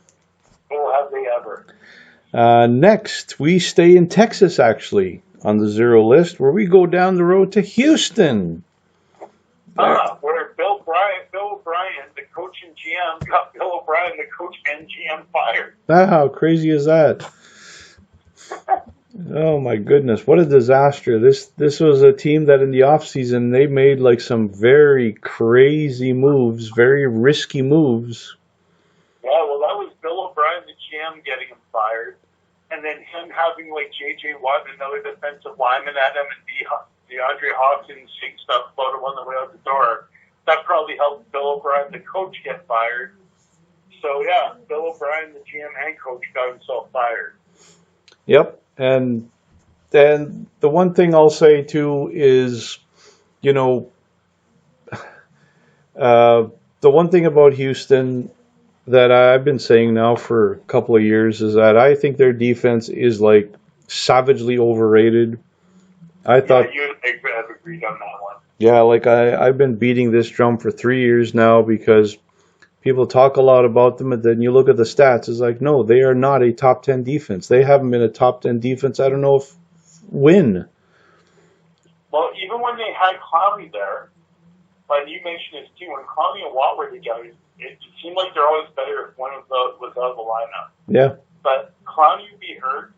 Oh, have they ever? Next, we stay in Texas, actually, on the zero list, where we go down the road to Houston. Where Bill O'Brien, the coach and GM, got Bill O'Brien, the coach and GM, fired. How crazy is that? Oh my goodness, what a disaster. This was a team that in the offseason they made like some very crazy moves, very risky moves. Yeah, well, that was Bill O'Brien, the GM, getting him fired. And then him having like J.J. Watt, another defensive lineman at him, and DeAndre Hopkins saying stuff about him on the way out the door. That probably helped Bill O'Brien, the coach, get fired. So, yeah, Bill O'Brien, the GM and coach, got himself fired. Yep. And then the one thing I'll say, too, is, the one thing about Houston that I've been saying now for a couple of years is that I think their defense is, like, savagely overrated. You have agreed on that one. Yeah, like I've been beating this drum for 3 years now because people talk a lot about them, and then you look at the stats, it's like, no, they are not a top 10 defense. They haven't been a top 10 defense, I don't know if win. Well, even when they had Clowney there, but you mentioned this too, when Clowney and Watt were together, it seemed like they're always better if one of those was out of the lineup. Yeah. But Clowney would be hurt,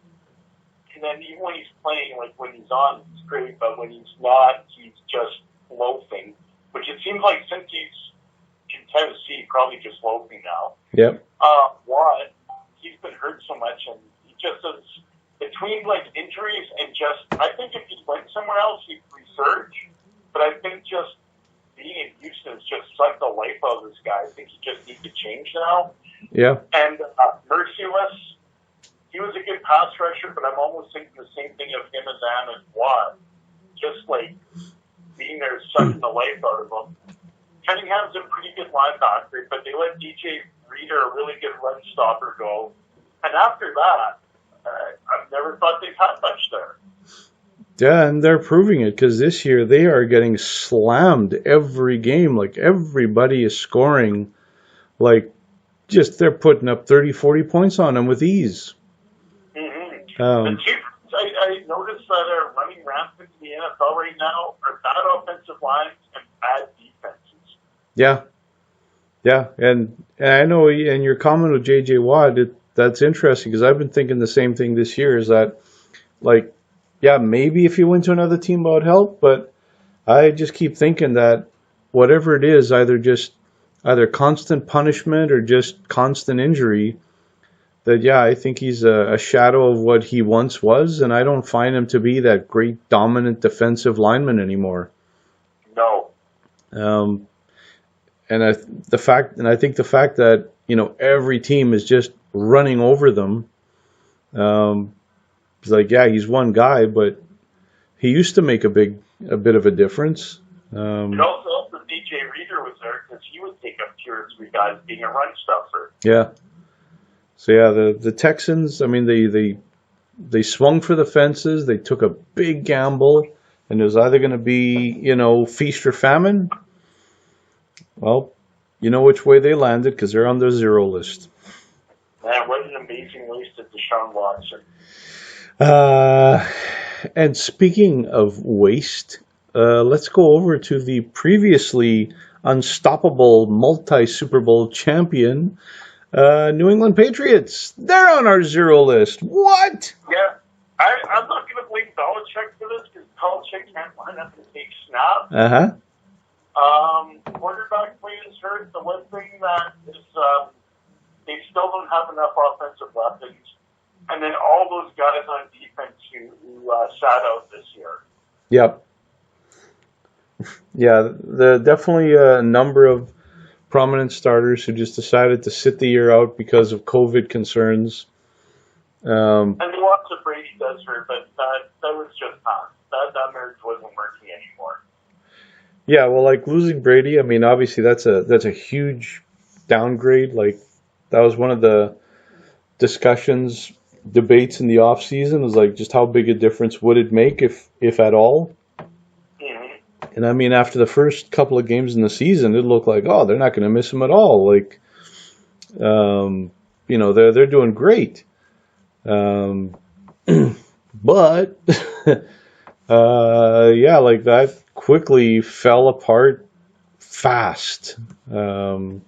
and then even when he's playing, like when he's on, it's great, but when he's not, he's just loafing, which it seems like since he's in Tennessee, probably just loafing now. Yep. Watt, he's been hurt so much, and he just is, between like injuries and just, I think if he went somewhere else, he'd resurge, but I think just being in Houston has just sucked the life out of this guy. I think he just needs to change now. Yeah. And Merciless, he was a good pass rusher, but I'm almost thinking the same thing of him as Am and Watt. Just like being there sucking the life out of him. Cunningham's a pretty good linebacker, but they let DJ Reader, a really good run stopper, go. And after that, I've never thought they've had much there. Yeah, and they're proving it because this year they are getting slammed every game. Like everybody is scoring, like just they're putting up 30, 40 points on them with ease. Mm-hmm. The two I noticed that are running rampant in the NFL right now are bad offensive lines and bad defenses. Yeah. Yeah, and I know in your comment with J.J. Watt, that's interesting because I've been thinking the same thing this year is that, like, yeah, maybe if you went to another team that would help, but I just keep thinking that whatever it is, either constant punishment or just constant injury, that, yeah, I think he's a shadow of what he once was, and I don't find him to be that great dominant defensive lineman anymore. No. And I think the fact that, every team is just running over them, it's like, yeah, he's one guy, but he used to make a bit of a difference. It also helped that DJ Reader was there because he would take up 2 or 3 guys being a run stuffer. Yeah. So yeah, the Texans, I mean, they swung for the fences. They took a big gamble, and it was either going to be, feast or famine. Well, you know which way they landed because they're on the zero list. Man, what an amazing waste of Deshaun Watson. And speaking of waste, let's go over to the previously unstoppable multi-Super Bowl champion, New England Patriots. They're on our zero list. What? Yeah, I'm not going to blame Belichick for this because Belichick can't line up and take snaps. Quarterback play is hurt. The one thing that is they still don't have enough offensive weapons. And then all those guys on defense who sat out this year. Yep. Yeah, there are definitely a number of prominent starters who just decided to sit the year out because of COVID concerns. And lots of Brady does hurt, but that was just not. That marriage wasn't working anymore. Yeah, well, like losing Brady, I mean, obviously that's a huge downgrade. Like that was one of the debates in the off season was like just how big a difference would it make if at all. Mm-hmm. And I mean, after the first couple of games in the season, it looked like, oh, they're not going to miss him at all. Like, you know, they're doing great. But yeah, like that quickly fell apart fast. I'm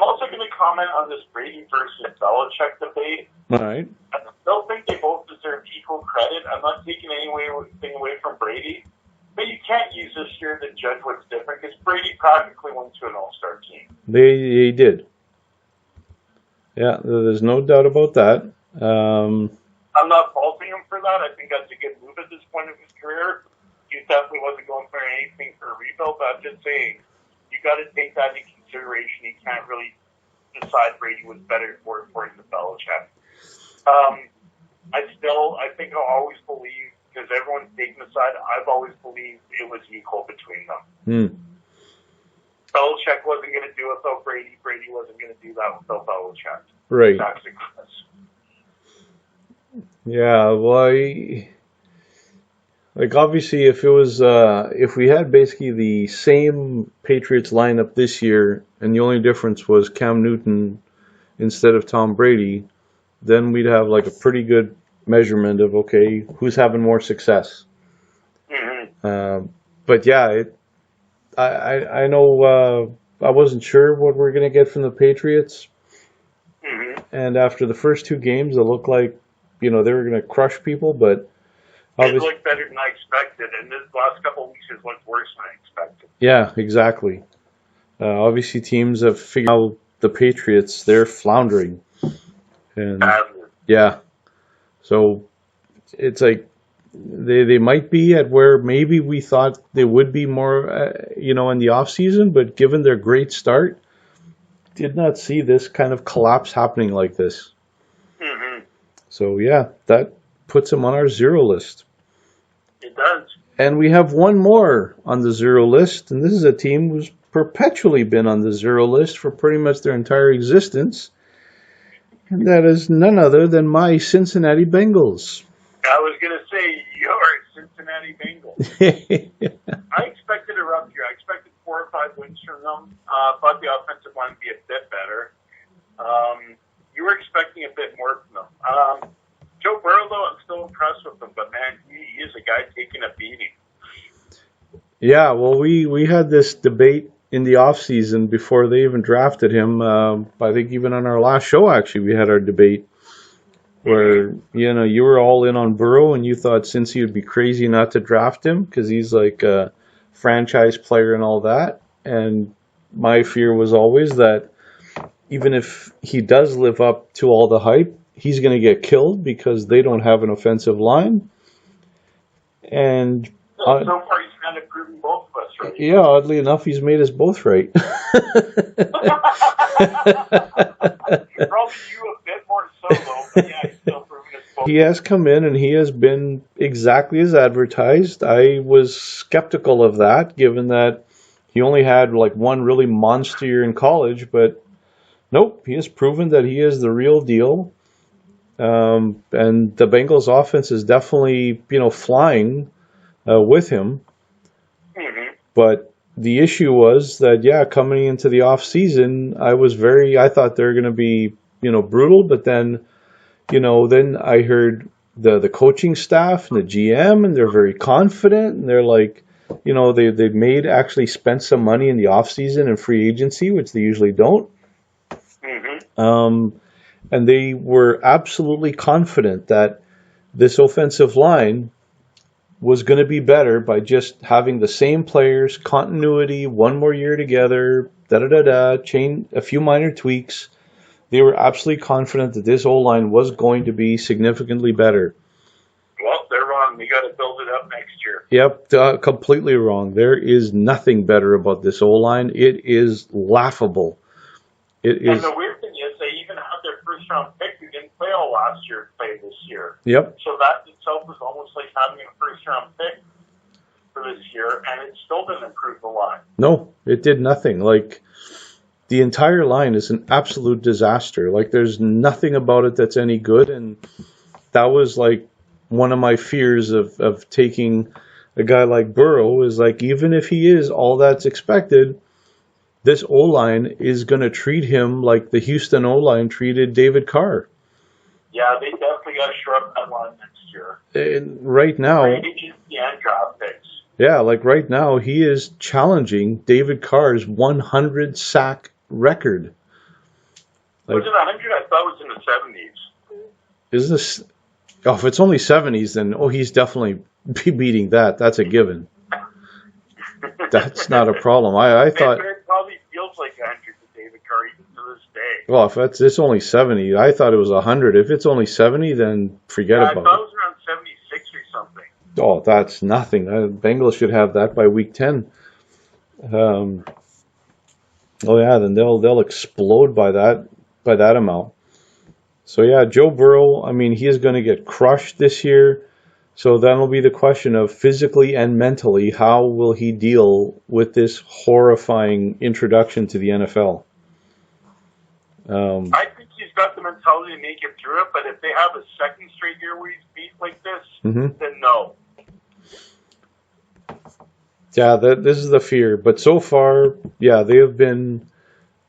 also going to comment on this Brady versus Belichick debate. All right. I still think they both deserve equal credit. I'm not taking anything away from Brady, but you can't use this year to judge what's different because Brady practically went to an all-star team. They did. Yeah, there's no doubt about that. I'm not faulting him for that. I think that's a good move at this point of his career. He definitely wasn't going for anything for a rebuild, but I'm just saying, you got to take that into consideration. You can't really decide Brady was better for according to Belichick. I think I'll always believe, because everyone's taking a side, I've always believed it was equal between them. Belichick wasn't going to do it without Brady. Brady wasn't going to do that without Belichick. Right. Yeah, well, like obviously if it was, if we had basically the same Patriots lineup this year and the only difference was Cam Newton instead of Tom Brady, then we'd have like a pretty good measurement of, okay, who's having more success. Mm-hmm. But yeah, I know I wasn't sure what we're going to get from the Patriots. Mm-hmm. And after the first two games, it looked like, you know, they were going to crush people, but it looked better than I expected, and this last couple of weeks has looked worse than I expected. Yeah, exactly. Obviously, teams have figured out the Patriots, they're floundering. And yeah, so it's like they might be at where maybe we thought they would be more, you know, in the off season, but given their great start, did not see this kind of collapse happening like this. Mm-hmm. So yeah, that puts them on our zero list. It does. And we have one more on the zero list, and this is a team who's perpetually been on the zero list for pretty much their entire existence. And that is none other than my Cincinnati Bengals. I was going to say, you're Cincinnati Bengals. I expected a rough year. I expected 4 or 5 wins from them. Thought the offensive line would be a bit better. You were expecting a bit more from them. Joe Burrow, though, I'm still impressed with him. But, man, he is a guy taking a beating. Yeah, well, we had this debate in the offseason before they even drafted him. I think even on our last show, actually, we had our debate where, you know, you were all in on Burrow and you thought Cincy would be crazy not to draft him because he's like a franchise player and all that. And my fear was always that even if he does live up to all the hype, he's going to get killed because they don't have an offensive line. And so far, he's kind of proven both of us right. Yeah, oddly enough, he's made us both right. Probably you a bit more so, though, but yeah, he's still proven us both. He has come in and he has been exactly as advertised. I was skeptical of that, given that he only had like one really monster year in college, but nope, he has proven that he is the real deal. And the Bengals offense is definitely, you know, flying with him. Mm-hmm. But the issue was that, yeah, coming into the off season, I thought they were going to be, you know, brutal. But then, you know, then I heard the coaching staff and the GM, and they're very confident, and they're like, you know, they've actually spent some money in the off season and free agency, which they usually don't. Mm-hmm. And they were absolutely confident that this offensive line was going to be better by just having the same players, continuity, one more year together, change a few minor tweaks. They were absolutely confident that this O-line was going to be significantly better. Well, they're wrong. We got to build it up next year. Yep, completely wrong. There is nothing better about this O-line. It is laughable. It is. And the weird thing is they even had their first-round pick who didn't play all last year play this year. Yep. So that itself was almost like having a first-round pick for this year, and it still didn't improve the line. No, it did nothing. Like, the entire line is an absolute disaster. Like, there's nothing about it that's any good, and that was, like, one of my fears of taking a guy like Burrow is, like, even if he is all that's expected, this O-line is going to treat him like the Houston O-line treated David Carr. Yeah, they definitely got to shore up that line next year. And right now, and draft picks. Yeah, like right now, he is challenging David Carr's 100 sack record. Like, was it 100? I thought it was in the 70s. Is this? Oh, if it's only 70s, then he's definitely beating that. That's a given. That's not a problem. I thought. It probably feels like 100 to David Carr even to this day. Well, if it's only 70, I thought it was 100. If it's only 70, then forget about it. I thought it was around 76 or something. Oh, that's nothing. Bengals should have that by week 10. Oh yeah, then they'll explode by that amount. So yeah, Joe Burrow, I mean, he is going to get crushed this year. So then will be the question of physically and mentally, how will he deal with this horrifying introduction to the NFL? I think he's got the mentality to make it through it, but if they have a second straight year where he's beat like this, then no. Yeah, this is the fear. But so far, yeah, they have been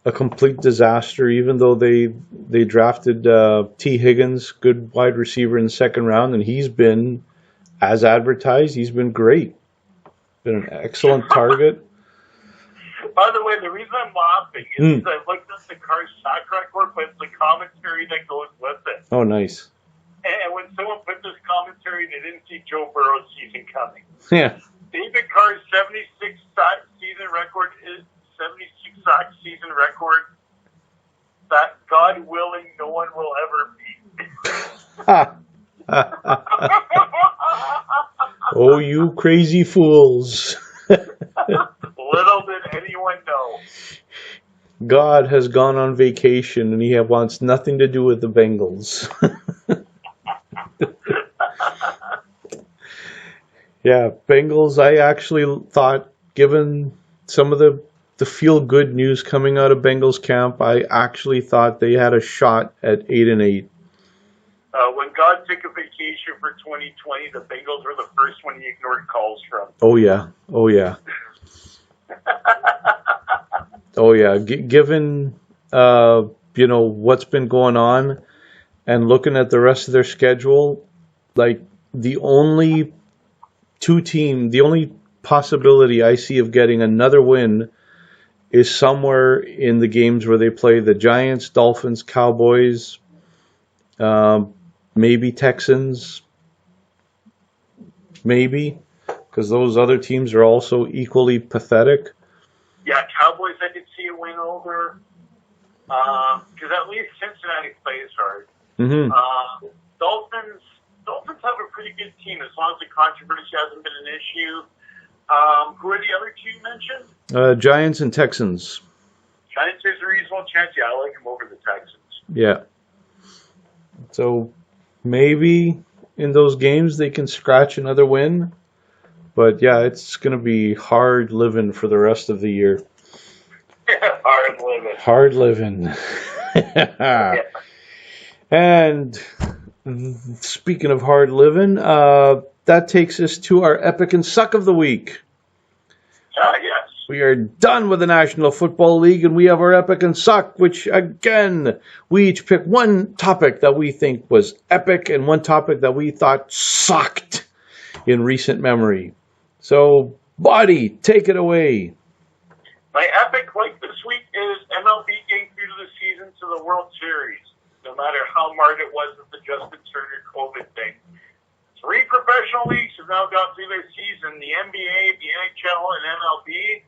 a complete disaster, even though they drafted T. Higgins, good wide receiver in the second round, and he's been, as advertised, he's been great. Been an excellent target. By the way, the reason I'm laughing is I looked at the Carr's sack record, but it's the commentary that goes with it. Oh, nice. And when someone put this commentary, they didn't see Joe Burrow's season coming. Yeah. David Carr's 76 sack season record is 76 sack season record that, God willing, no one will ever beat. Oh, you crazy fools. Little did anyone know. God has gone on vacation and he wants nothing to do with the Bengals. Yeah, Bengals, I actually thought, given some of the feel-good news coming out of Bengals camp, I actually thought they had a shot at 8-8. When God took a vacation for 2020, the Bengals were the first one he ignored calls from. Oh, yeah. Oh, yeah. Oh, yeah. Given, what's been going on and looking at the rest of their schedule, like, the only possibility I see of getting another win is somewhere in the games where they play the Giants, Dolphins, Cowboys, maybe Texans, maybe, because those other teams are also equally pathetic. Yeah, Cowboys I could see a win over, because at least Cincinnati plays hard. Dolphins have a pretty good team as long as the controversy hasn't been an issue. Who are the other two you mentioned? Giants and Texans. Giants, there's a reasonable chance. Yeah, I like them over the Texans. Yeah. So maybe in those games they can scratch another win. But yeah, it's going to be hard living for the rest of the year. Hard living. Hard living. Yeah. And speaking of hard living, that takes us to our Epic and Suck of the Week. Yes. We are done with the National Football League, and we have our Epic and Suck, which, again, we each pick one topic that we think was epic and one topic that we thought sucked in recent memory. So, Buddy, take it away. My epic like this week is MLB getting through to the season to the World Series. No matter how hard it was with the Justin Turner COVID thing. professional leagues have now got through their season. The NBA, the NHL, and MLB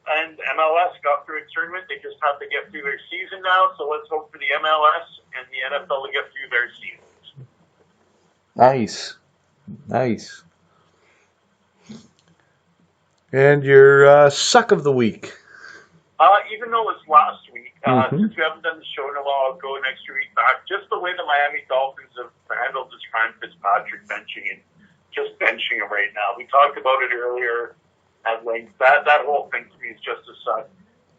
and MLS got through a tournament. They just have to get through their season now. So let's hope for the MLS and the NFL to get through their seasons. Nice. Nice. And your suck of the week? Even though it's last week, since we haven't done the show in a while, I'll go an extra week back. Just the way the Miami Dolphins have handled this Ryan Fitzpatrick benching and just benching him right now. We talked about it earlier at length. That whole thing to me is just a suck,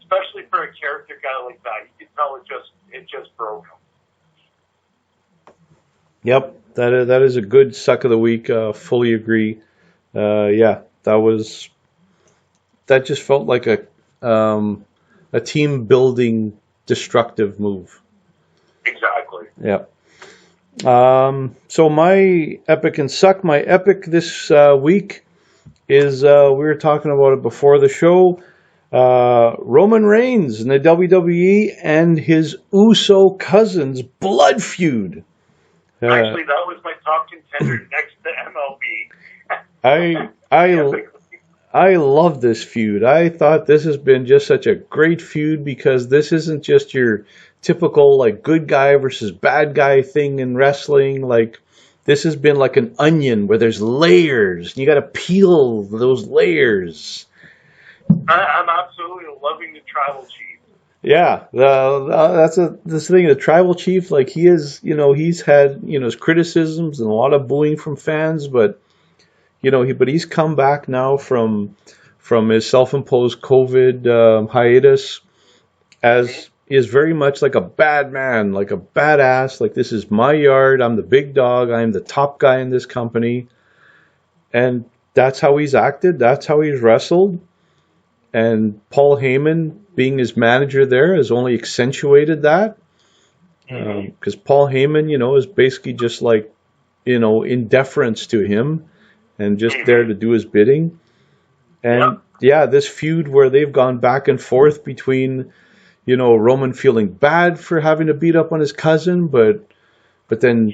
especially for a character guy like that. You can tell it just broke him. Yep, that is a good suck of the week. Fully agree. Yeah, that just felt like a team building destructive move. Exactly. Yeah. So my epic and suck. My epic this week is we were talking about it before the show. Roman Reigns in the WWE and his Uso cousins blood feud. Actually, that was my top contender next to MLB. I love this feud. I thought this has been just such a great feud because this isn't just your typical like good guy versus bad guy thing in wrestling. Like this has been like an onion where there's layers. You got to peel those layers. I'm absolutely loving the Tribal Chief. Yeah, that's this thing. The Tribal Chief, like he is, he's had his criticisms and a lot of booing from fans, but he's come back now from his self-imposed COVID hiatus as is very much like a bad man, like a badass. Like this is my yard. I'm the big dog. I'm the top guy in this company, and that's how he's acted. That's how he's wrestled. And Paul Heyman, being his manager there, has only accentuated that. Because Paul Heyman, is basically just like, in deference to him and just there to do his bidding. And yeah, this feud where they've gone back and forth between, Roman feeling bad for having to beat up on his cousin, but then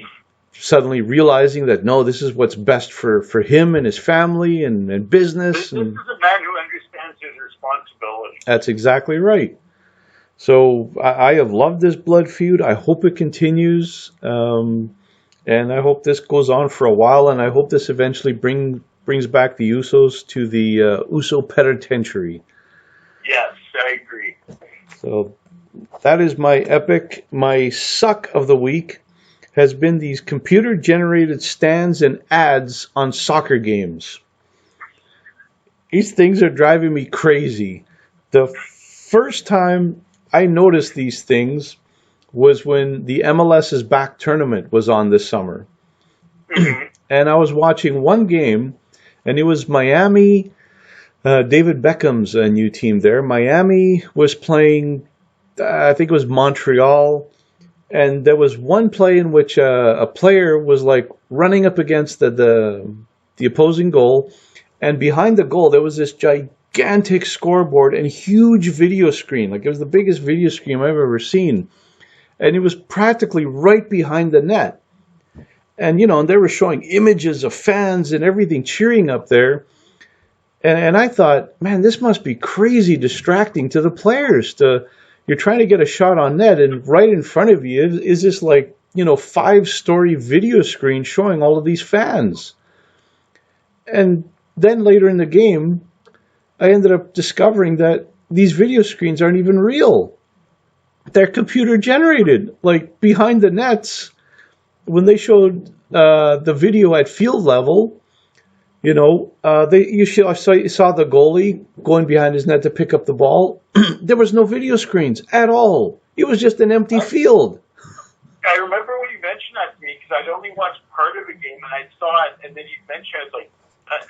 suddenly realizing that, no, this is what's best for him and his family and business. This is a man who understands his responsibility. That's exactly right. So I have loved this blood feud. I hope it continues. And I hope this goes on for a while. And I hope this eventually brings back the Usos to the Uso Penitentiary. Yes, I agree. So that is my epic. My suck of the week has been these computer-generated stands and ads on soccer games. These things are driving me crazy. The first time I noticed these things was when the MLS's back tournament was on this summer. And I was watching one game, and it was Miami, David Beckham's new team there. Miami was playing, I think it was Montreal, and there was one play in which a player was like running up against the opposing goal, and behind the goal there was this gigantic scoreboard and huge video screen. Like it was the biggest video screen I've ever seen. And it was practically right behind the net. And, and they were showing images of fans and everything cheering up there. And I thought, man, this must be crazy distracting to the players. You're trying to get a shot on net, and right in front of you is this 5-story video screen showing all of these fans. And then later in the game, I ended up discovering that these video screens aren't even real. They're computer generated. Like behind the nets, when they showed the video at field level, you saw the goalie going behind his net to pick up the ball. There was no video screens at all. It was just an empty field. I remember when you mentioned that to me because I'd only watched part of the game and I saw it, and then you mentioned it, I was like,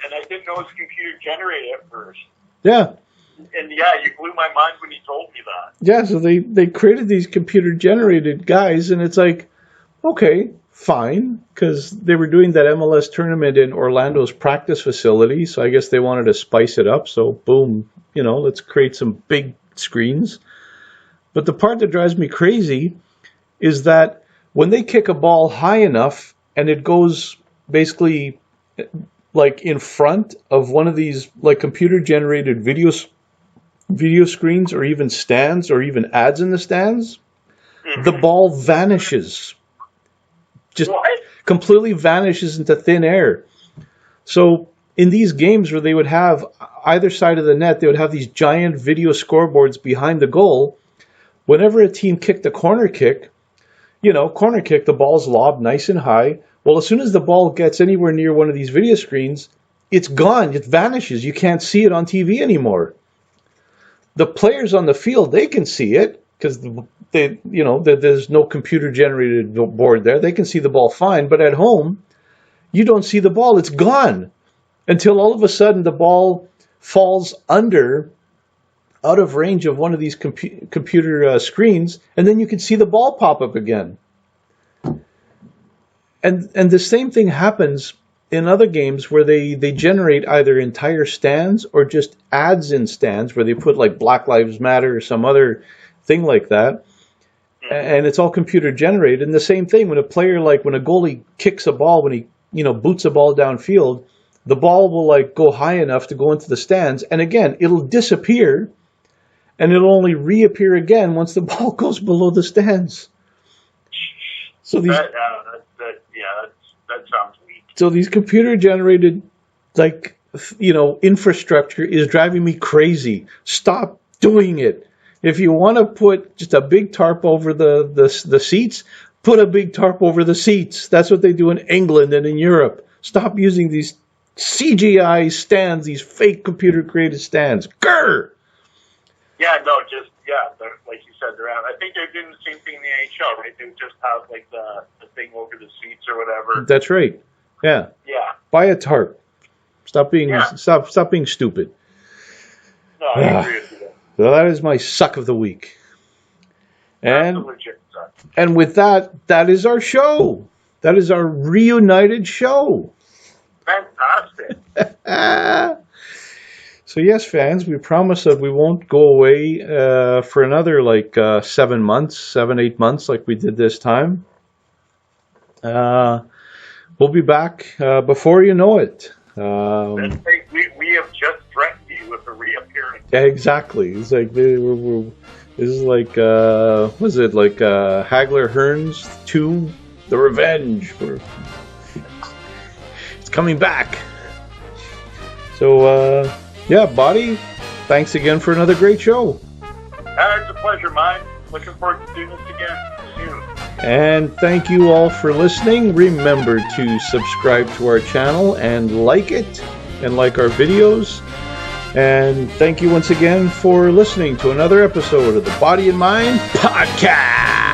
and I didn't know it was computer generated at first. Yeah. And yeah, you blew my mind when you told me that. Yeah, so they created these computer generated guys, and it's like, okay, fine, because they were doing that MLS tournament in Orlando's practice facility, so I guess they wanted to spice it up, so boom, let's create some big screens. But the part that drives me crazy is that when they kick a ball high enough and it goes basically like in front of one of these like computer generated video screens or even stands or even ads in the stands, the ball vanishes. Just completely vanishes into thin air. So in these games where they would have either side of the net, they would have these giant video scoreboards behind the goal. Whenever a team kicked a corner kick, corner kick, the ball's lobbed nice and high. Well, as soon as the ball gets anywhere near one of these video screens, it's gone. It vanishes. You can't see it on TV anymore. The players on the field, they can see it because there's no computer generated board there. They can see the ball fine, but at home, you don't see the ball. It's gone until all of a sudden the ball falls out of range of one of these computer screens, and then you can see the ball pop up again. And the same thing happens in other games where they generate either entire stands or just ads in stands where they put like Black Lives Matter or some other thing like that. And it's all computer generated. And the same thing when a goalie kicks a ball, when he, boots a ball downfield, the ball will like go high enough to go into the stands. And again, it'll disappear and it'll only reappear again once the ball goes below the stands. So these that sounds weak. So these computer generated infrastructure is driving me crazy. Stop doing it. If you want to put just a big tarp over the seats, put a big tarp over the seats. That's what they do in England and in Europe. Stop using these CGI stands, these fake computer created stands. Grr! Yeah, no, like you said, they're out. I think they're doing the same thing in the NHL, right? They would just have like the thing over the seats or whatever. That's right. Yeah. Yeah. Buy a tarp. Stop being stupid. No, I agree with you. So that is my suck of the week. That's a legit suck. And with that is our show. That is our reunited show. Fantastic. So yes, fans, we promise that we won't go away for another 7 months, 8 months like we did this time. We'll be back before you know it. We have just threatened you with a reappearance. Exactly. It's like this is like was it like Hagler Hearns 2, The Revenge? It's coming back. So Buddy, thanks again for another great show. It's a pleasure, mine. Looking forward to doing this again soon. And thank you all for listening. Remember to subscribe to our channel and like it and like our videos. And thank you once again for listening to another episode of the Body and Mind Podcast.